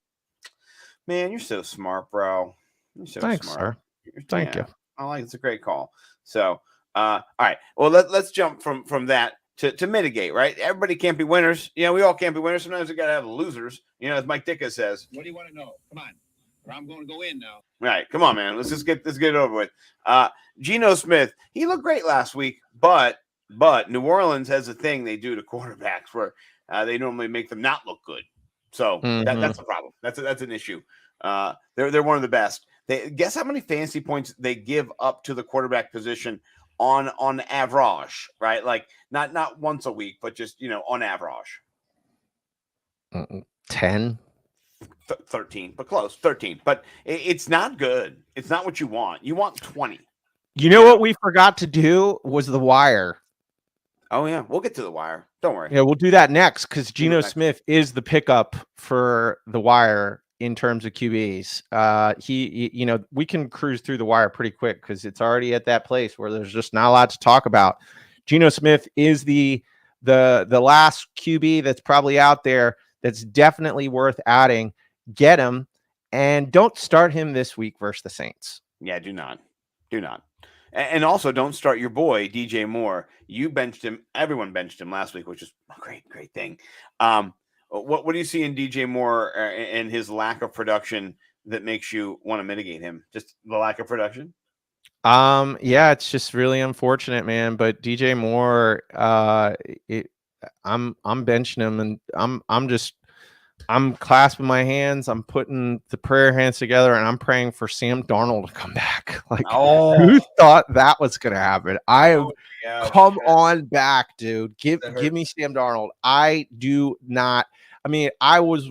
man! You're so smart, bro. You're so Thanks, smart. sir. Thank you. I like it's a great call. So, all right. Well, let's jump from that to mitigate. Right? Everybody can't be winners. We all can't be winners. Sometimes we got to have losers. As Mike Ditka says. What do you want to know? Come on, or I'm going to go in now. All right, come on, man. Let's get it over with. Geno Smith, he looked great last week, but New Orleans has a thing they do to quarterbacks where they normally make them not look good. So that's a problem. That's an issue. They're one of the best. Guess how many fantasy points they give up to the quarterback position on average, right? Like not once a week, but just on average. 10. 13, but close. 13, but it's not good. It's not what you want. You want 20. What we forgot to do was the wire. Oh yeah, we'll get to the wire. Don't worry. Yeah, we'll do that next because Geno Smith is the pickup for the wire in terms of QBs. He we can cruise through the wire pretty quick because it's already at that place where there's just not a lot to talk about. Geno Smith is the last QB that's probably out there that's definitely worth adding. Get him, and don't start him this week versus the Saints. Yeah, do not. And also don't start your boy DJ Moore. You benched him. Everyone benched him last week, which is a great thing. What do you see in DJ Moore and his lack of production that makes you want to mitigate him? Just the lack of production? Yeah, it's just really unfortunate, man. But DJ Moore, I'm benching him, and I'm clasping my hands. I'm putting the prayer hands together, and I'm praying for Sam Darnold to come back. Who thought that was going to happen? Come on back, dude. Give me Sam Darnold. I do not. I mean, I was,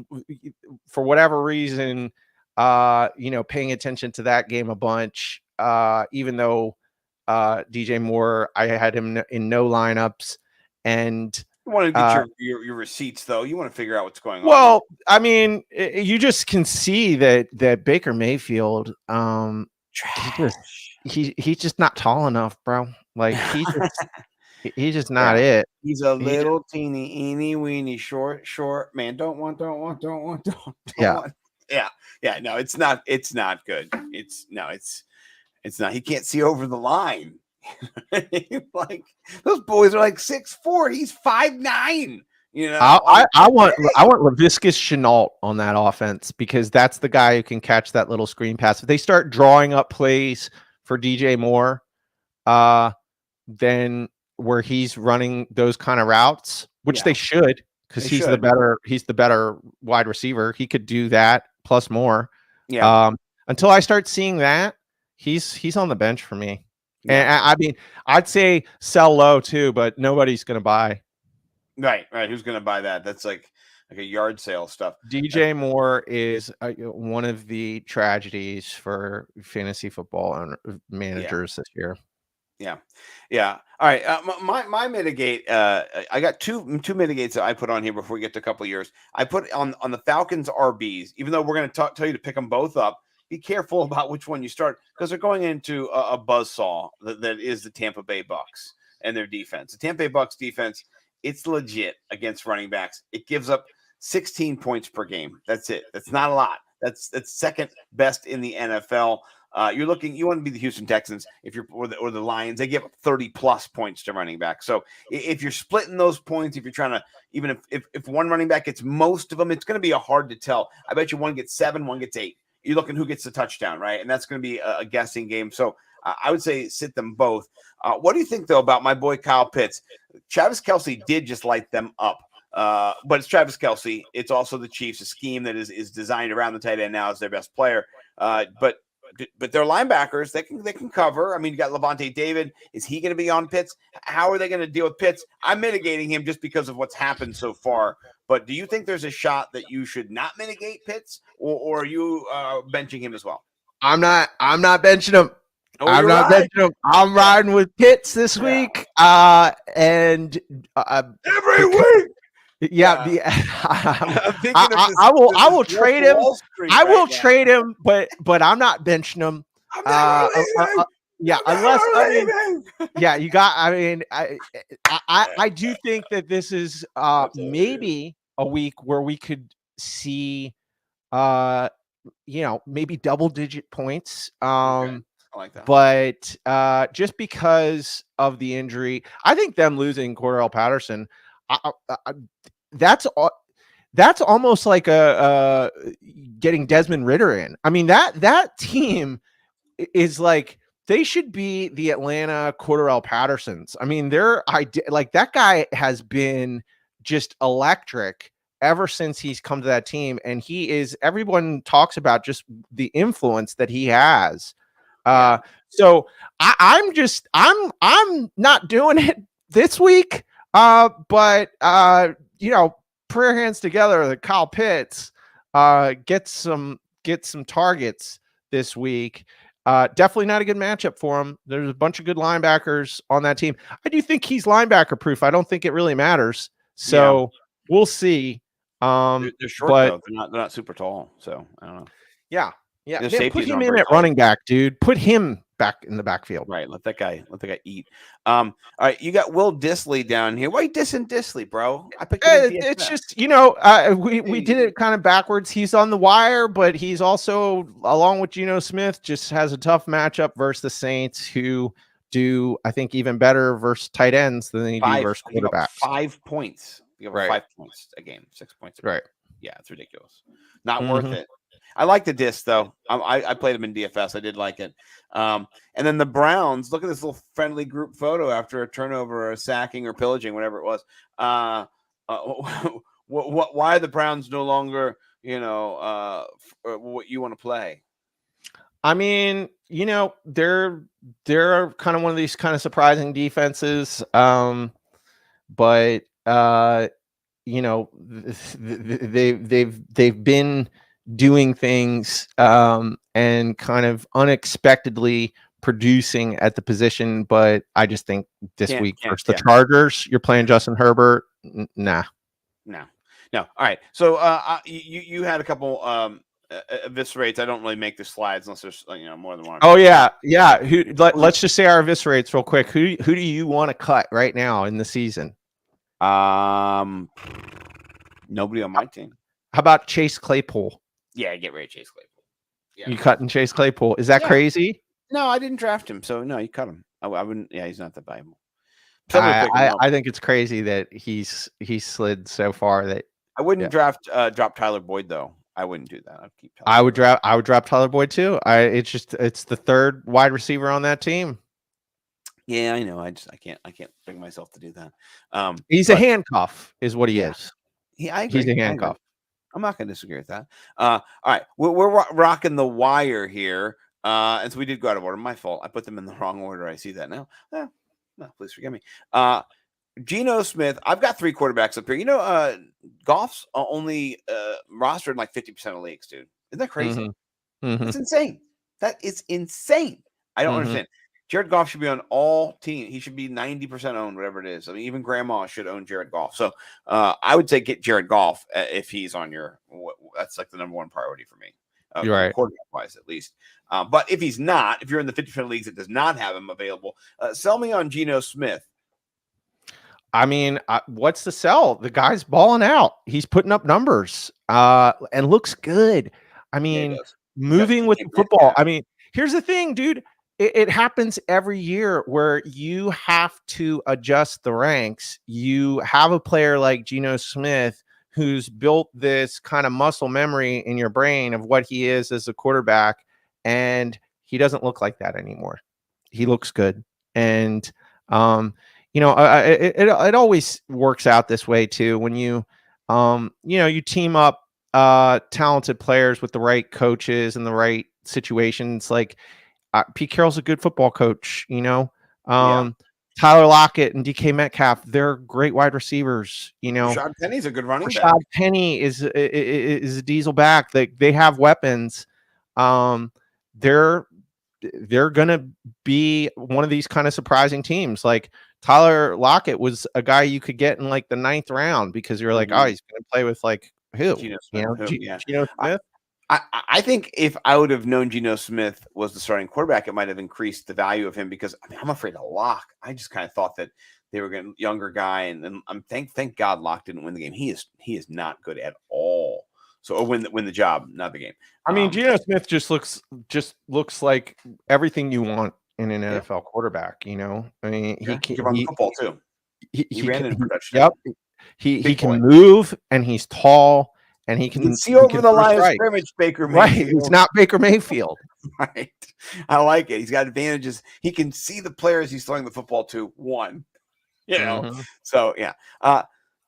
for whatever reason, paying attention to that game a bunch, even though DJ Moore, I had him in no lineups, and you want to get your receipts, though. You want to figure out what's going on. Well, I mean, you just can see that Baker Mayfield, he's just not tall enough, bro. Like he's just not it. He's a little teeny weeny short man. Don't want. Yeah. No, it's not good. It's not. He can't see over the line. Like those boys are like 6'4". He's 5'9". I want Laviscus Chenault on that offense because that's the guy who can catch that little screen pass. If they start drawing up plays for DJ Moore, then where he's running those kind of routes, which they should, because he's the better wide receiver. He could do that plus more. Yeah. Until I start seeing that, he's on the bench for me. Yeah. And I mean, I'd say sell low too, but nobody's going to buy. Right. Who's going to buy that? That's like a yard sale stuff. DJ Moore is one of the tragedies for fantasy football managers this year. Yeah. All right. My mitigate. I got two mitigates that I put on here before we get to a couple of years. I put on the Falcons RBs, even though we're going to tell you to pick them both up. Be careful about which one you start because they're going into a buzzsaw that is the Tampa Bay Bucks and their defense. The Tampa Bay Bucks defense, it's legit against running backs. It gives up 16 points per game. That's it. That's not a lot. That's second best in the NFL. You want to be the Houston Texans or the Lions. They give up 30 plus points to running back. So if you're splitting those points, if you're trying to, even if one running back gets most of them, it's going to be hard to tell. I bet you one gets 7, one gets 8. You're looking who gets the touchdown, right? And that's going to be a guessing game. So I would say sit them both. What do you think, though, about my boy Kyle Pitts? Travis Kelce did just light them up. But it's Travis Kelce. It's also the Chiefs, a scheme that is designed around the tight end now as their best player. But but they're linebackers. They can cover. I mean, you got Levante David. Is he going to be on Pitts? How are they going to deal with Pitts? I'm mitigating him just because of what's happened so far. But do you think there's a shot that you should not mitigate Pitts, or are you benching him as well? I'm not benching him. Oh, I'm not benching him. I'm riding with Pitts this week. And every week. Yeah, I will trade him. I will trade him, but I'm not benching him. Yeah, unless you got. I mean, I do think that this is maybe a week where we could see, maybe double-digit points. I like that. But just because of the injury, I think them losing Cordell Patterson, that's almost like a getting Desmond Ridder in. I mean, that team is like, they should be the Atlanta Cordell Pattersons. I mean, that guy has been just electric ever since he's come to that team, and everyone talks about just the influence that he has. So I'm not doing it this week. But prayer hands together that Kyle Pitts get some targets this week. Definitely not a good matchup for him. There's a bunch of good linebackers on that team. I do think he's linebacker proof. I don't think it really matters. So we'll see. They're short, though. They're not super tall. So I don't know. Yeah. Man, put him in at running back, dude. Put him back in the backfield. Right. Let that guy eat. All right. You got Will Dissly down here. Why are you dissing Dissly, bro? I picked it's just, we did it kind of backwards. He's on the wire, but he's also, along with Geno Smith, just has a tough matchup versus the Saints, who do, I think, even better versus tight ends than they do versus quarterbacks. 5 points. You have 5 points a game, 6 points. Right. Yeah, it's ridiculous. Not worth it. I like the diss, though. I played them in DFS. I did like it. And then the Browns, look at this little friendly group photo after a turnover or a sacking or pillaging, whatever it was. Why are the Browns no longer, what you want to play? I mean, they're kind of one of these kind of surprising defenses. But they've been doing things and kind of unexpectedly producing at the position, but I just think this week versus the Chargers, you're playing Justin Herbert. No. All right. So you had a couple eviscerates. I don't really make the slides unless there's more than one. Oh yeah. Let's just say our eviscerates real quick. Who do you want to cut right now in the season? Nobody on my team. How about Chase Claypool? Yeah, get rid of Chase Claypool. Yeah. You cutting Chase Claypool? Is that crazy? No, I didn't draft him, so no, you cut him. I wouldn't. Yeah, he's not that valuable. I think it's crazy that he's slid so far that I wouldn't drop Tyler Boyd though. I wouldn't do that. I'd keep. I would drop Tyler Boyd too. It's the third wide receiver on that team. Yeah, I know. I can't bring myself to do that. He's a handcuff, is what he is. I agree. He's a handcuff. I'm not going to disagree with that. All right, we're rocking the wire here, and so we did go out of order. My fault. I put them in the wrong order. I see that now. No, please forgive me. Geno Smith. I've got 3 quarterbacks up here. Goff's only rostered like 50% of leagues, dude. Isn't that crazy? That's insane. That is insane. I don't understand. Jared Goff should be on all teams. He should be 90% owned, whatever it is. I mean, even grandma should own Jared Goff. So I would say get Jared Goff if he's on your – that's like the number one priority for me. You're right. Quarterback-wise, at least. But if he's not, if you're in the 50% of leagues that does not have him available, sell me on Geno Smith. I mean, what's the sell? The guy's balling out. He's putting up numbers and looks good. I mean, moving with the football. I mean, here's the thing, dude. It happens every year where you have to adjust the ranks. You have a player like Geno Smith who's built this kind of muscle memory in your brain of what he is as a quarterback, and he doesn't look like that anymore. He looks good. And, it always works out this way too. When you team up talented players with the right coaches and the right situations. Like Pete Carroll's a good football coach, Tyler Lockett and DK Metcalf, they're great wide receivers, Rashad Penny's a good running back. Rashad Penny is a diesel back. They have weapons. They're gonna be one of these kind of surprising teams. Like Tyler Lockett was a guy you could get in like the 9th round because you're like, oh, he's gonna play with like who? Geno Smith. Geno Smith. I think if I would have known Geno Smith was the starting quarterback, it might have increased the value of him because I'm afraid of Locke. I just kind of thought that they were getting a younger guy, and I'm thank God Locke didn't win the game. He is not good at all. So win the job, not the game. I mean, Geno Smith just looks like everything you want in an NFL quarterback. I mean, he can run the football too. He ran in production. Yep. He can move, and he's tall. And he can see over the line of scrimmage, Baker Mayfield. Right. He's not Baker Mayfield. Right. I like it. He's got advantages. He can see the players he's throwing the football to. So, yeah.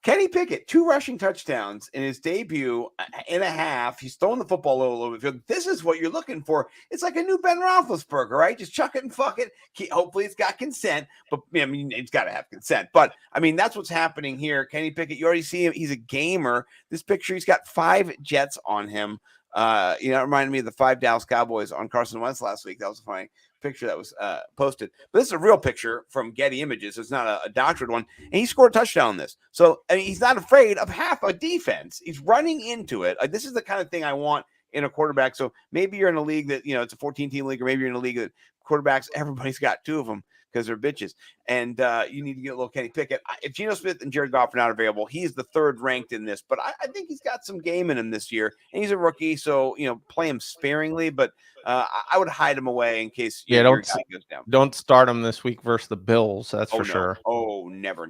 Kenny Pickett, 2 rushing touchdowns in his debut and a half. He's throwing the football a little bit. This is what you're looking for. It's like a new Ben Roethlisberger, right? Just chuck it and fuck it. Hopefully it's got consent, but I mean, it's got to have consent. But I mean, that's what's happening here. Kenny Pickett, you already see him. He's a gamer. This picture, he's got 5 Jets on him. It reminded me of the 5 Dallas Cowboys on Carson Wentz last week. That was a funny picture that was posted. But this is a real picture from Getty Images. It's not a doctored one. And he scored a touchdown on this. So I mean, he's not afraid of half a defense. He's running into it. Like, this is the kind of thing I want in a quarterback. So maybe you're in a league that, it's a 14-team league, or maybe you're in a league that quarterbacks, everybody's got 2 of them because they're bitches. And you need to get a little Kenny Pickett. If Geno Smith and Jared Goff are not available, he's the 3rd ranked in this. But I think he's got some game in him this year. And he's a rookie, so, play him sparingly. But I would hide him away in case your guy goes down. Don't start him this week versus the Bills. That's for sure. Oh, never.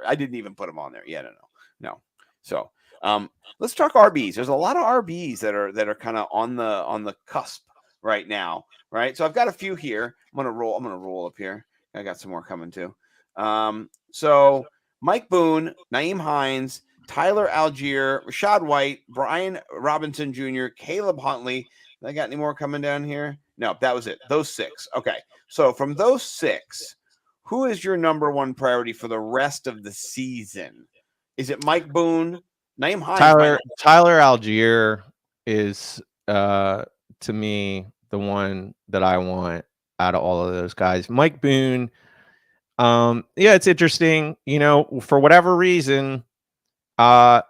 I didn't even put him on there. Yeah, no. So let's talk RBs. There's a lot of RBs that are kind of on the cusp right now, right? So I've got a few here. I'm gonna roll up here. I got some more coming too. So Mike Boone, Naeem Hines, Tyler Algier, Rashad White, Brian Robinson Jr., Caleb Huntley. I got any more coming down here? No, that was it. Those 6. Okay. So from those 6, who is your number 1 priority for the rest of the season? Is it Mike Boone? Naeem Hines. Tyler Algier is to me the one that I want out of all of those guys. Mike Boone, it's interesting, for whatever reason, the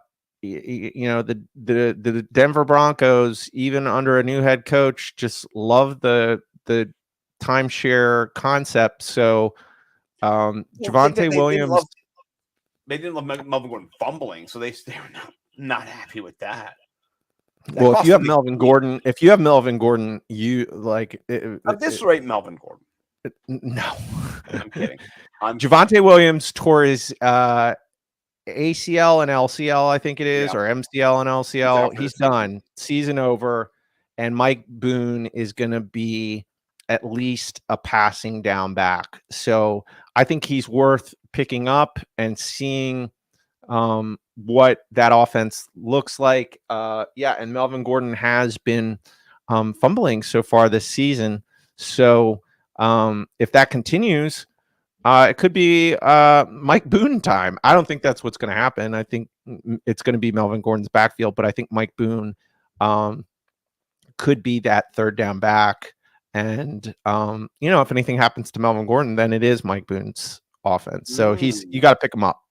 Denver Broncos, even under a new head coach, just love the timeshare concept. So Javonte Williams, they didn't love Melvin Gordon fumbling, so they were not happy with that. Well, if you have Melvin Gordon, you like at this rate, Melvin Gordon. No, I'm kidding. Javonte Williams tore his ACL and LCL, I think it is, or MCL and LCL. He's done. Season over. And Mike Boone is going to be at least a passing down back. So I think he's worth picking up and seeing what that offense looks like. And Melvin Gordon has been fumbling so far this season. So if that continues, it could be Mike Boone time. I don't think that's what's going to happen. I think it's going to be Melvin Gordon's backfield, but I think Mike Boone could be that 3rd down back. And, if anything happens to Melvin Gordon, then it is Mike Boone's offense. So you got to pick him up.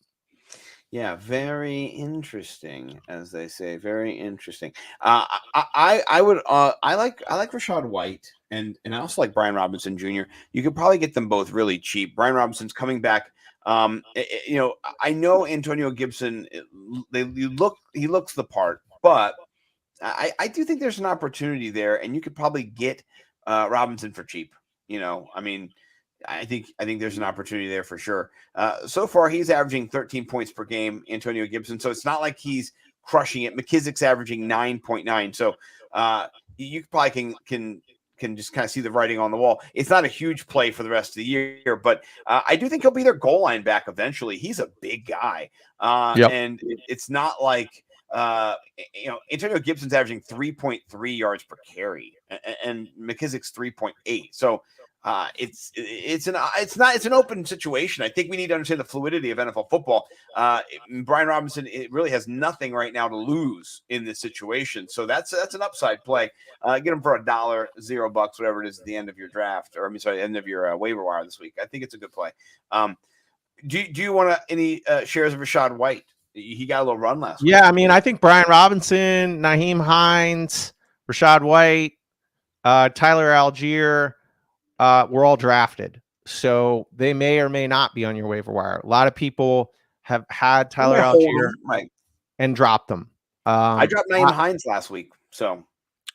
Yeah, very interesting, as they say. Very interesting. I like Rashad White, and I also like Brian Robinson Jr. You could probably get them both really cheap. Brian Robinson's coming back. I know Antonio Gibson. He looks the part, but I do think there's an opportunity there, and you could probably get Robinson for cheap. I think there's an opportunity there for sure. So far, he's averaging 13 points per game, Antonio Gibson. So it's not like he's crushing it. McKissick's averaging 9.9. So you probably can just kind of see the writing on the wall. It's not a huge play for the rest of the year, but I do think he'll be their goal line back eventually. He's a big guy. And it's not like Antonio Gibson's averaging 3.3 yards per carry, and McKissick's 3.8. So it's an open situation. I think we need to understand the fluidity of NFL football. Brian Robinson, it really has nothing right now to lose in this situation. So that's an upside play. Get him for $1, $0, whatever it is at the end of your draft, or end of your waiver wire this week. I think it's a good play. Do you want any shares of Rachaad White? He got a little run last week. Yeah, I mean, I think Brian Robinson, Nyheim Hines, Rachaad White, Tyler Algier, were all drafted. So they may or may not be on your waiver wire. A lot of people have had Tyler Algier and dropped them. I dropped Nyheim Hines last week. So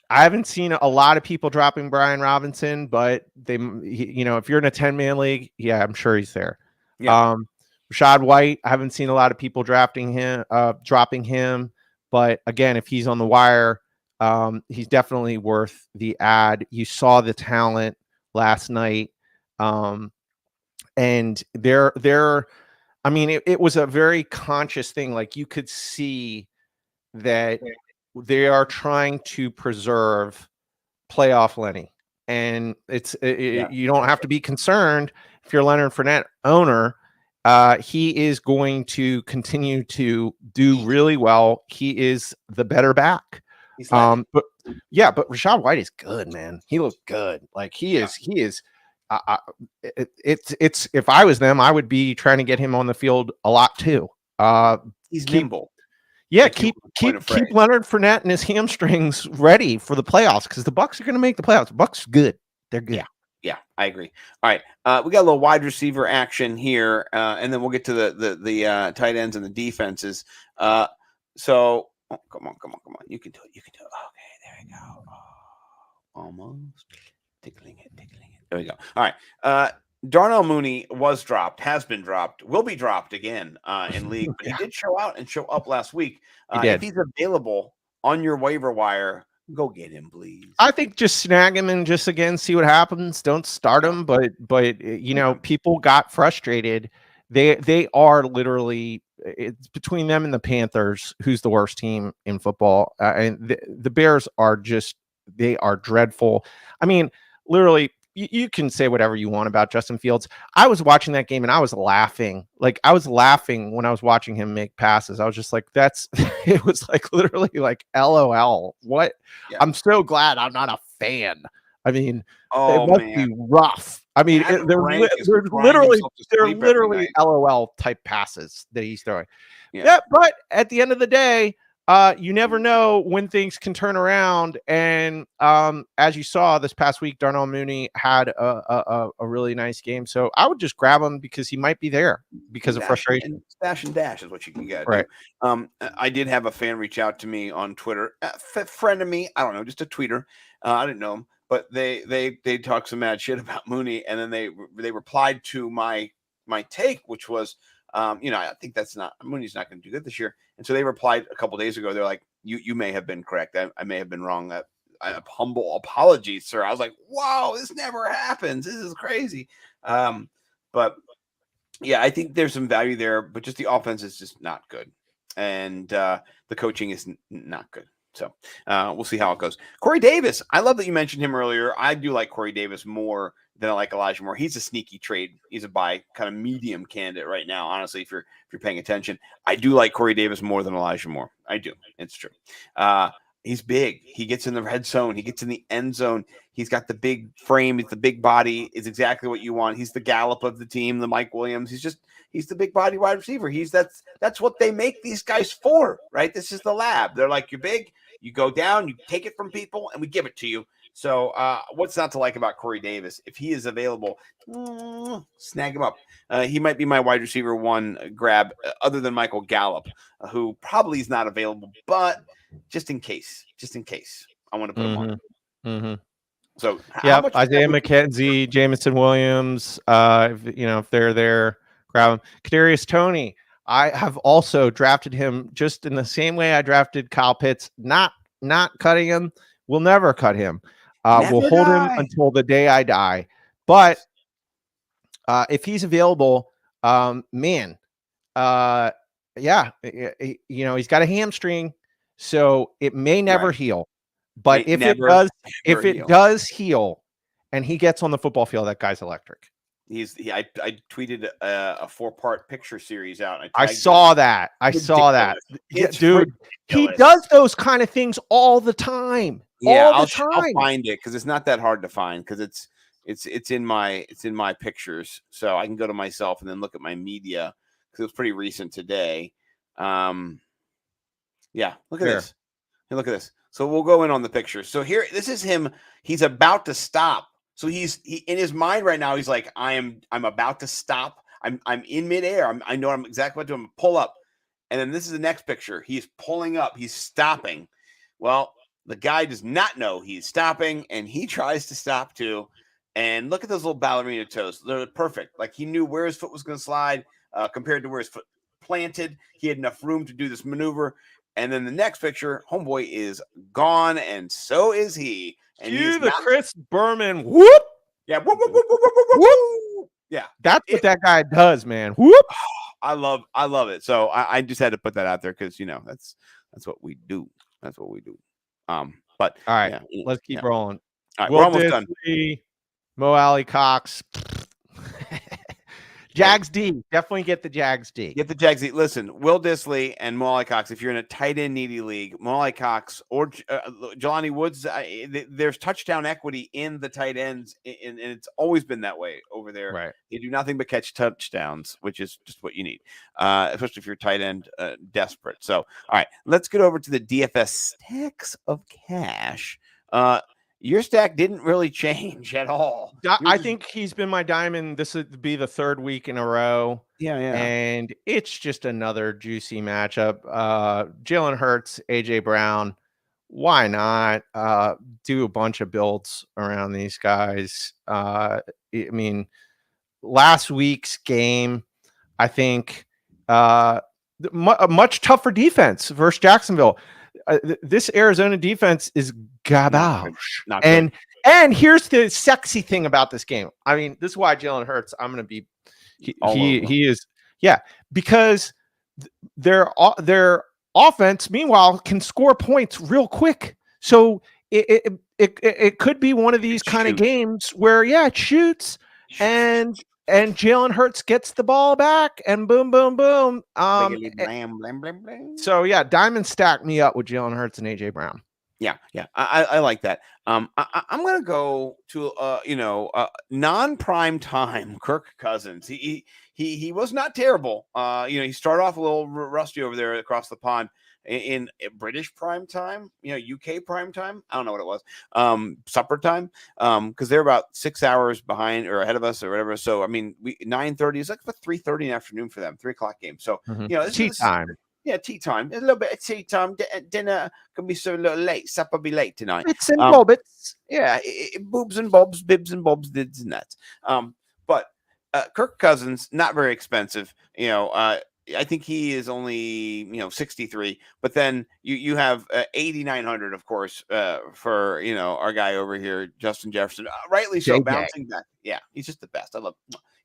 I haven't seen a lot of people dropping Brian Robinson, but if you're in a 10-man league, yeah, I'm sure he's there. Yeah. Rachaad White, I haven't seen a lot of people dropping him, but again, if he's on the wire, he's definitely worth the ad. You saw the talent last night, and it was a very conscious thing. Like, you could see that they are trying to preserve playoff Lenny, and you don't have to be concerned if you're a Leonard Fournette owner. He is going to continue to do really well. He is the better back. But Rachaad White is good, man. He looks good. Like, he is. It's if I was them, I would be trying to get him on the field a lot too. He's nimble. Yeah, keep Leonard Fournette and his hamstrings ready for the playoffs, because the Bucs are going to make the playoffs. The Bucs are good. They're good. Yeah, I agree. All right, we got a little wide receiver action here, and then we'll get to the tight ends and the defenses. Come on. You can do it. Okay, there we go. Oh, almost tickling it. There we go. All right. Darnell Mooney has been dropped, will be dropped again in league, but he did show up last week. If he's available on your waiver wire, go get him, please. I think just snag him and just again see what happens. Don't start him, but people got frustrated. They are literally, it's between them and the Panthers who's the worst team in football, and the Bears are they are dreadful. I mean, literally, you can say whatever you want about Justin Fields. I was watching that game and I was laughing. Like, I was laughing when I was watching him make passes. I was just like, it was like literally like LOL. What? Yeah. I'm so glad I'm not a fan. I mean, it must be rough. I mean, they're literally LOL type passes that he's throwing. Yeah, but at the end of the day, you never know when things can turn around. And as you saw this past week, Darnell Mooney had a really nice game. So I would just grab him because he might be there because of frustration. Stash and dash is what you can get. Right. I did have a fan reach out to me on Twitter, a friend of me. I don't know, just a tweeter. I didn't know him, but they talked some mad shit about Mooney, and then they replied to my take, which was, I think Mooney's not going to do good this year. And so they replied a couple days ago. They're like, you may have been correct. I may have been wrong. Humble apologies, sir. I was like, wow, this never happens. This is crazy. But yeah, I think there's some value there, but just the offense is just not good. And the coaching is not good. So we'll see how it goes. Corey Davis. I love that you mentioned him earlier. I do like Corey Davis more than I like Elijah Moore. He's a sneaky trade. He's a buy kind of medium candidate right now. Honestly, if you're paying attention, I do like Corey Davis more than Elijah Moore. I do. It's true. He's big. He gets in the red zone. He gets in the end zone. He's got the big frame. He's the big body. Is exactly what you want. He's the Gallup of the team, the Mike Williams. He's the big body wide receiver. That's what they make these guys for, right? This is the lab. They're like, you're big. You go down, you take it from people, and we give it to you. So what's not to like about Corey Davis? If he is available, snag him up. He might be my wide receiver one grab, other than Michael Gallup, who probably is not available, but just in case, I want to put him on. Mm-hmm. So Isaiah McKenzie, Jamison Williams, if they're there, grab him. Kadarius Toney, I have also drafted him just in the same way I drafted Kyle Pitts, not cutting him. We'll never cut him. We'll hold him until the day I die. But if he's available, he's got a hamstring. So it may never Right. heal. But May if never, it heal. does heal and he gets on the football field, that guy's electric. I tweeted a 4-part picture series out. I saw that. Yeah, It's dude, he ridiculous. does those kind of things all the time. Yeah, All the I'll time. find it because it's not that hard to find because it's in my pictures, so I can go to myself and then look at my media because it was pretty recent today. Yeah, look at this. Hey, look at this. So we'll go in on the picture. So here, this is him. He's about to stop. So he in his mind right now. He's like, I'm about to stop. I'm in midair. I know I'm exactly what to do. I'm gonna pull up, and then this is the next picture. He's pulling up. He's stopping. Well, the guy does not know he's stopping, and he tries to stop too. And look at those little ballerina toes. They're perfect. Like he knew where his foot was going to slide compared to where his foot planted. He had enough room to do this maneuver. And then the next picture, homeboy is gone, and so is he. And Cue the Chris Berman whoop. Yeah, whoop, whoop, whoop, whoop, whoop, whoop, whoop. Yeah, that's what that guy does, man. Whoop. I love it. So I just had to put that out there because that's what we do. That's what we do. But all right, let's keep rolling. All right, we're almost done. Mo Alley Cox. Jags D. Definitely get the Jags D. Get the Jags D. Listen, Will Dissly and Mo Cox, if you're in a tight end needy league, Mo Cox or Jelani Woods, there's touchdown equity in the tight ends, and it's always been that way over there. Right. They do nothing but catch touchdowns, which is just what you need, especially if you're tight end desperate. So, all right, let's get over to the DFS Stacks of Cash. Your stack didn't really change at all. I think he's been my diamond. This would be the third week in a row. Yeah. And it's just another juicy matchup. Jalen Hurts, AJ Brown. Why not do a bunch of builds around these guys? I mean, last week's game, I think a much tougher defense versus Jacksonville. This Arizona defense is garbage. Not good. And here's the sexy thing about this game. I mean, this is why Jalen Hurts. I'm going to be. He is. Yeah, because their offense, meanwhile, can score points real quick. So it could be one of these kind of games where it shoots and Jalen Hurts gets the ball back and boom, boom, boom. So diamond stack me up with Jalen Hurts and AJ Brown. Yeah. I like that. I'm gonna go to non-prime time Kirk Cousins. He was not terrible. He started off a little rusty over there across the pond in British prime time, UK prime time. I don't know what it was. Supper time. Because they're about 6 hours behind or ahead of us or whatever. So I mean, 9:30 is like 3:30 in the afternoon for them, 3:00 game. So tea time. Yeah, tea time. A little bit of tea time. Dinner can be so a little late. Supper be late tonight. Bits and bobbits. Yeah, boobs and bobs, bibs and bobs, dids and nuts. But Kirk Cousins, not very expensive. I think he is only 63. But then you have 8,900, of course, for our guy over here, Justin Jefferson. Rightly so, bouncing back. Yeah, he's just the best. I love.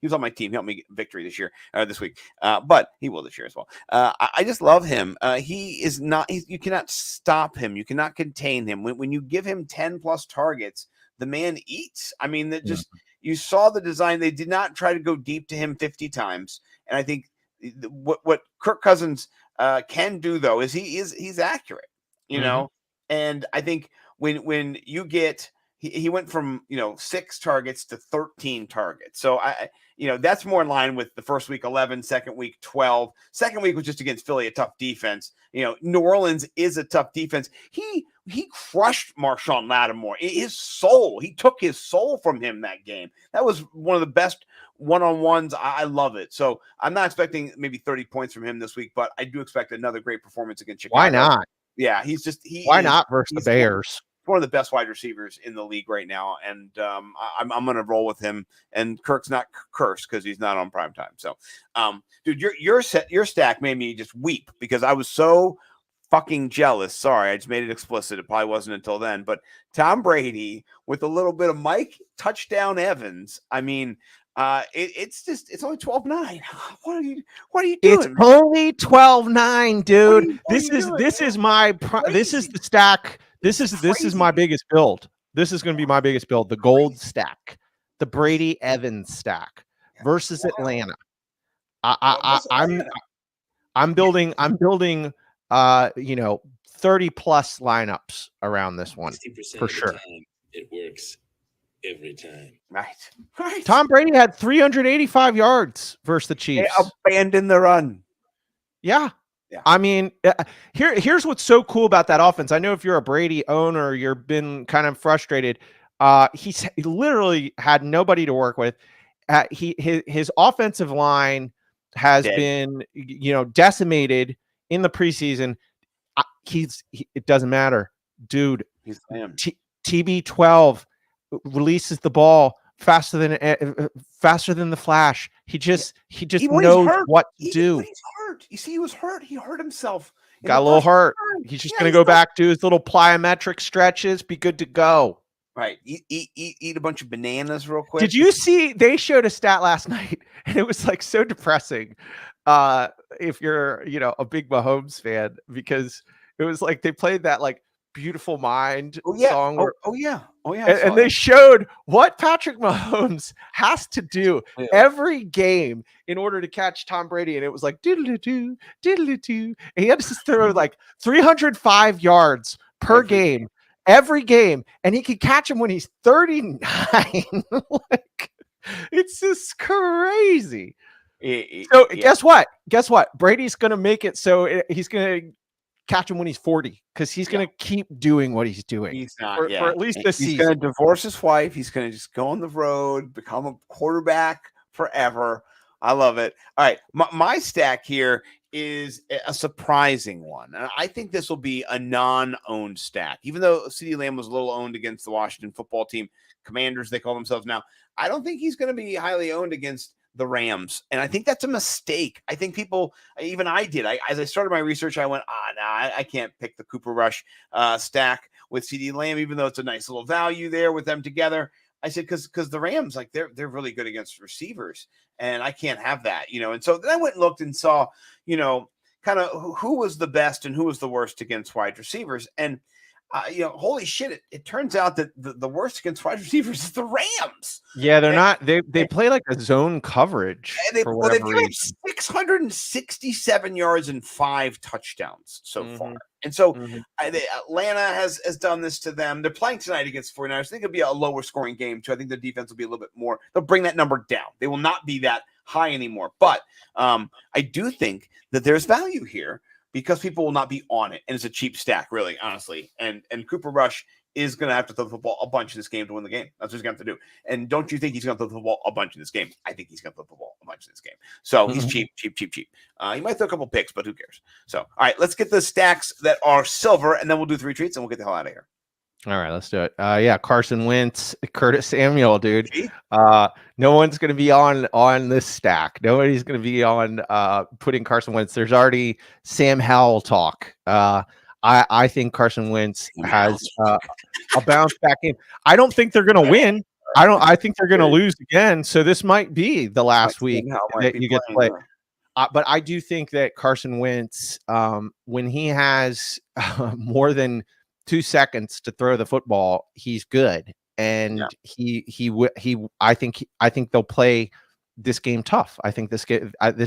He was on my team, helped me get victory this week. But he will this year as well. I just love him. He is not. You cannot stop him. You cannot contain him. When you give him 10 plus targets, the man eats. I mean, that just you saw the design. They did not try to go deep to him 50 times, and I think what Kirk Cousins can do though is he's accurate. And I think when you get. He went from 6 targets to 13 targets. So that's more in line with the first week 11, second week 12. Second week was just against Philly, a tough defense. New Orleans is a tough defense. He crushed Marshawn Lattimore. His soul, he took his soul from him that game. That was one of the best one-on-ones. I love it. So I'm not expecting maybe 30 points from him this week, but I do expect another great performance against Chicago. Why not? Yeah, why not versus the Bears? One of the best wide receivers in the league right now, and I'm going to roll with him. And Kirk's not cursed because he's not on prime time. So, dude, your stack made me just weep because I was so fucking jealous. Sorry, I just made it explicit. It probably wasn't until then. But Tom Brady with a little bit of Mike touchdown Evans. I mean, It's only 12-9. What are you doing? It's only 12-9, dude. This is my this is the stack. This is my biggest build. This is going to be my biggest build. The gold stack, the Brady Evans stack versus Atlanta. I'm building 30 plus lineups around this one for sure. It works every time. Right. Tom Brady had 385 yards versus the Chiefs. They abandoned the run. Yeah. I mean, here's what's so cool about that offense. I know if you're a Brady owner, you've been kind of frustrated. He literally had nobody to work with. His offensive line has been, decimated in the preseason. It doesn't matter, dude. He's TB12 releases the ball faster than the Flash. He just knows what to do. He's hurt. You see, he was hurt. He hurt himself. Got a little hurt. He's just going to go back to his little plyometric stretches. Be good to go. Right. Eat a bunch of bananas real quick. Did you see? They showed a stat last night, and it was like so depressing. If you're a big Mahomes fan, because it was like they played that like Beautiful Mind song. And they showed what Patrick Mahomes has to do every game in order to catch Tom Brady. And it was like, diddle-doo, diddle-doo. And he had to throw like 305 yards per game, every game. And he could catch him when he's 39. Like, it's just crazy. Guess what? Brady's going to make it so he's going to catch him when he's 40 because he's going to keep doing what he's doing. He's not for at least this season. He's going to divorce his wife. He's going to just go on the road, become a quarterback forever. I love it. All right. My stack here is a surprising one. And I think this will be a non-owned stack. Even though CeeDee Lamb was a little owned against the Washington football team, Commanders, they call themselves now. I don't think he's going to be highly owned against the Rams. And I think that's a mistake. I think people, even I did. As I started my research, I went, I can't pick the Cooper Rush stack with CeeDee Lamb, even though it's a nice little value there with them together. I said, because the Rams, like they're really good against receivers, and I can't have that, And so then I went and looked and saw, kind of who was the best and who was the worst against wide receivers. And holy shit! It turns out that the worst against wide receivers is the Rams. Yeah, they're not. They play like a zone coverage. They've for whatever reason. 667 yards and 5 touchdowns so far. And so Atlanta has done this to them. They're playing tonight against 49ers. I think it'll be a lower scoring game too. I think the defense will be a little bit more. They'll bring that number down. They will not be that high anymore. But I do think that there's value here, because people will not be on it. And it's a cheap stack, really, honestly. And Cooper Rush is going to have to throw the football a bunch in this game to win the game. That's what he's going to have to do. And don't you think he's going to throw the football a bunch in this game? I think he's going to throw the football a bunch in this game. So he's cheap. He might throw a couple picks, but who cares? So, all right, let's get the stacks that are silver, and then we'll do 3 treats, and we'll get the hell out of here. All right, let's do it. Carson Wentz, Curtis Samuel, dude. No one's going to be on this stack. Nobody's going to be on putting Carson Wentz. There's already Sam Howell talk. I think Carson Wentz has a bounce back game. I don't think they're going to win. I think they're going to lose again. So this might be the last week that you get to play. But I do think that Carson Wentz, when he has more than 2 seconds to throw the football, he's good. And I think they'll play this game tough. I think this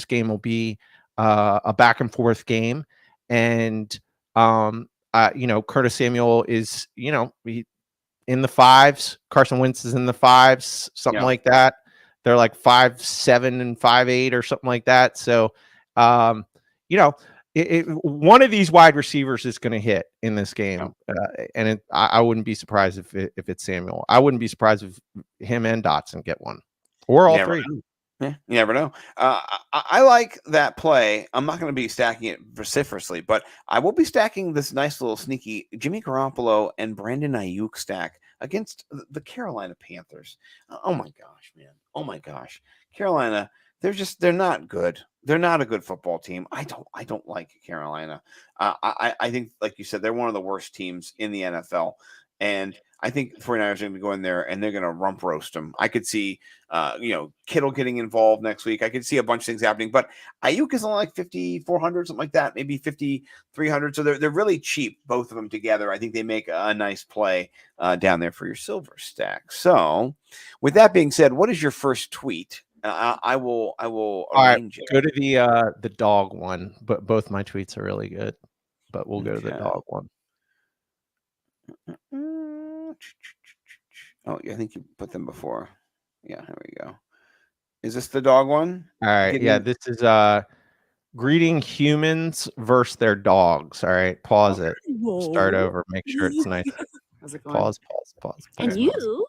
game will be a back and forth game. And Curtis Samuel is, in the 5s. Carson Wentz is in the 5s, something like that. They're like 5'7" and 5'8" or something like that. So, one of these wide receivers is going to hit in this game, I wouldn't be surprised if it's Samuel. I wouldn't be surprised if him and Dotson get one, or all three. Yeah, you never know. I like that play. I'm not going to be stacking it vociferously, but I will be stacking this nice little sneaky Jimmy Garoppolo and Brandon Ayuk stack against the Carolina Panthers. Oh my gosh, man. Oh my gosh. Carolina, they're not good. They're not a good football team. I don't like Carolina. I think, like you said, they're one of the worst teams in the NFL. And I think 49ers are going to go in there and they're going to rump roast them. I could see, Kittle getting involved next week. I could see a bunch of things happening, but Ayuk is only like 5,400, something like that, maybe 5,300. So they're really cheap, both of them together. I think they make a nice play down there for your silver stack. So with that being said, what is your first tweet? I will arrange it. Go to the dog one, but both my tweets are really good. But we'll go to the dog one. Oh, yeah, I think you put them before. Yeah, here we go. Is this the dog one? All right. This is greeting humans versus their dogs. All right. Pause it. Start over. Make sure it's nice. How's it going? Pause. And you?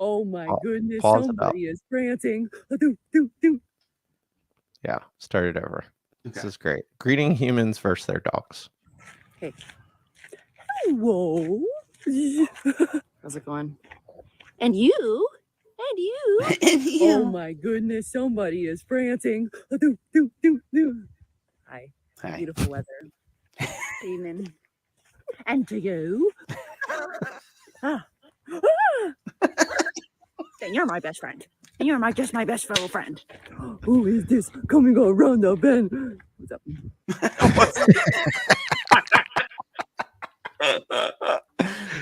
Oh my goodness. Somebody is prancing. Yeah. Start it over. Okay. This is great. Greeting humans versus their dogs. Hey. Whoa. How's it going? And you? Oh my goodness, somebody is prancing. Hi. Beautiful weather. Evening. And to you. And you're my best friend. And you're just my best fellow friend. Who is this coming around the bend? What's up?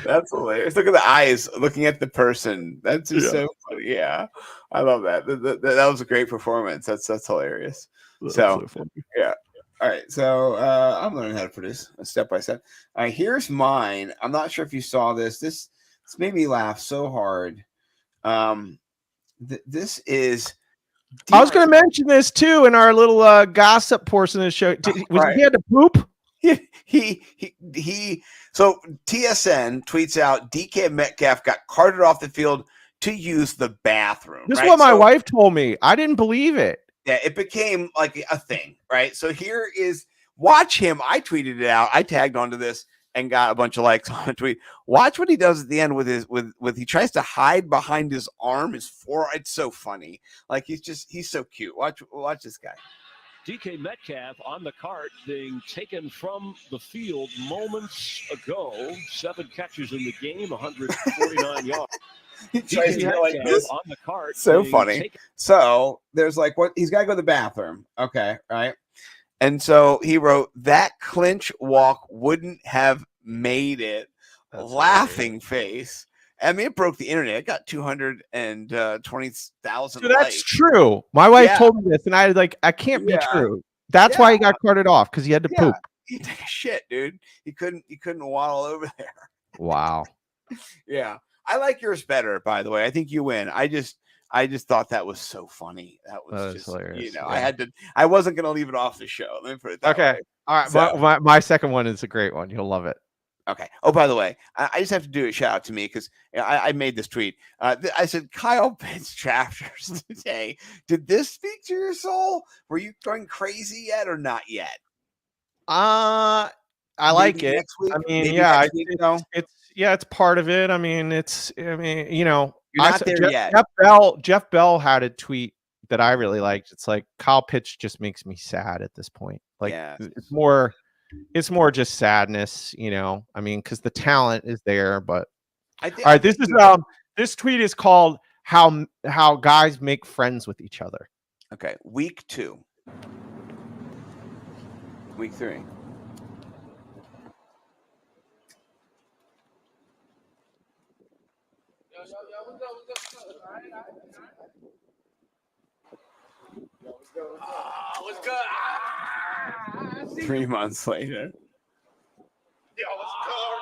That's hilarious. Look at the eyes looking at the person. That's just so funny. Yeah, I love that. That was a great performance. That's hilarious. So funny. Yeah. All right. So I'm learning how to produce step by step. All right. Here's mine. I'm not sure if you saw this. This made me laugh so hard. This is. I was going to mention this too in our little gossip portion of the show. He had to poop. So TSN tweets out DK Metcalf got carted off the field to use the bathroom. This is what my wife told me. I didn't believe it. Yeah, it became like a thing, right? So here is, watch him. I tweeted it out. I tagged onto this and got a bunch of likes on a tweet. Watch what he does at the end with he tries to hide behind his arm, his forearm. It's so funny. Like he's so cute. Watch this guy. DK Metcalf on the cart being taken from the field moments ago. 7 catches in the game, 149 yards. He tries to go like this. On the cart. So funny. So there's like he's got to go to the bathroom. Okay, right. And so he wrote that clinch walk wouldn't have made it. That's laughing face. I mean, it broke the internet. It got 220,000. So that's true. My wife told me this, and I can't be true. That's why he got carted off, because he had to poop. He took a shit, dude. He couldn't waddle over there. Wow. Yeah, I like yours better, by the way. I think you win. I just thought that was so funny. That was just hilarious. I wasn't gonna leave it off the show. Let me put it that way. All right. So, my second one is a great one. You'll love it. Okay. Oh, by the way, I just have to do a shout out to me because I made this tweet. I said, Kyle Pitts chapters today. Did this speak to your soul? Were you going crazy yet or not yet? I like it. Next week? I mean, it's part of it. I mean, you're not there yet. Jeff Bell had a tweet that I really liked. It's like Kyle Pitts just makes me sad at this point. Like it's more just sadness, I mean, because the talent is there, but all right, this tweet is called how guys make friends with each other. Okay, week 2. Week 3. What's good? 3 months later. Yo, what's good, yo?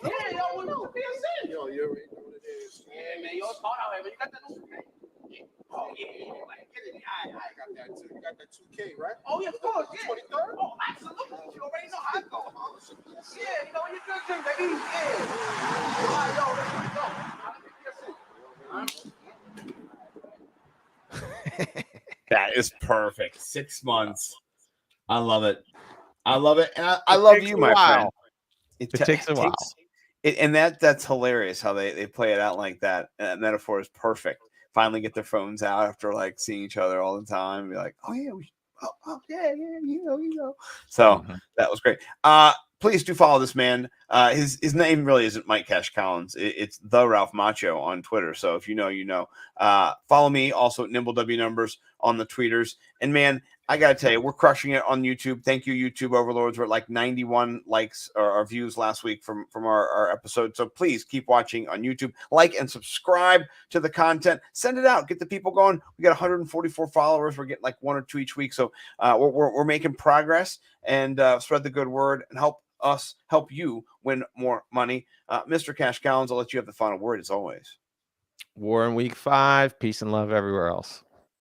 Yeah, yo, what's up? Yo, you already know what it is. Yeah, man, yo, hold on, man. You got that new? Oh, yeah. I got that too. You got that 2K, right? Oh, yeah, of course, yeah. 23rd? Oh, absolutely. You already know how it goes, huh? Yeah, you know, you're good too, baby. Yeah. All right, yo, let's go. That is perfect. 6 months. I love it. I love it. And I love you, my friend. It takes a while. And that's hilarious how they play it out like that. That metaphor is perfect. Finally get their phones out after like seeing each other all the time and be like, oh yeah, you know. So that was great. please do follow this man. His name really isn't Mike Cash Collins. It's the Ralph Macho on Twitter. So if you know, you know. Follow me also at Nimble W Numbers on the tweeters. And man, I got to tell you, we're crushing it on YouTube. Thank you, YouTube overlords. We're at like 91 likes or views last week from our episode. So please keep watching on YouTube. Like and subscribe to the content. Send it out. Get the people going. We got 144 followers. We're getting like 1 or 2 each week. So we're making progress, and spread the good word and help us help you win more money. Mr. Cash Collins, I'll let you have the final word as always. War in week 5. Peace and love everywhere else.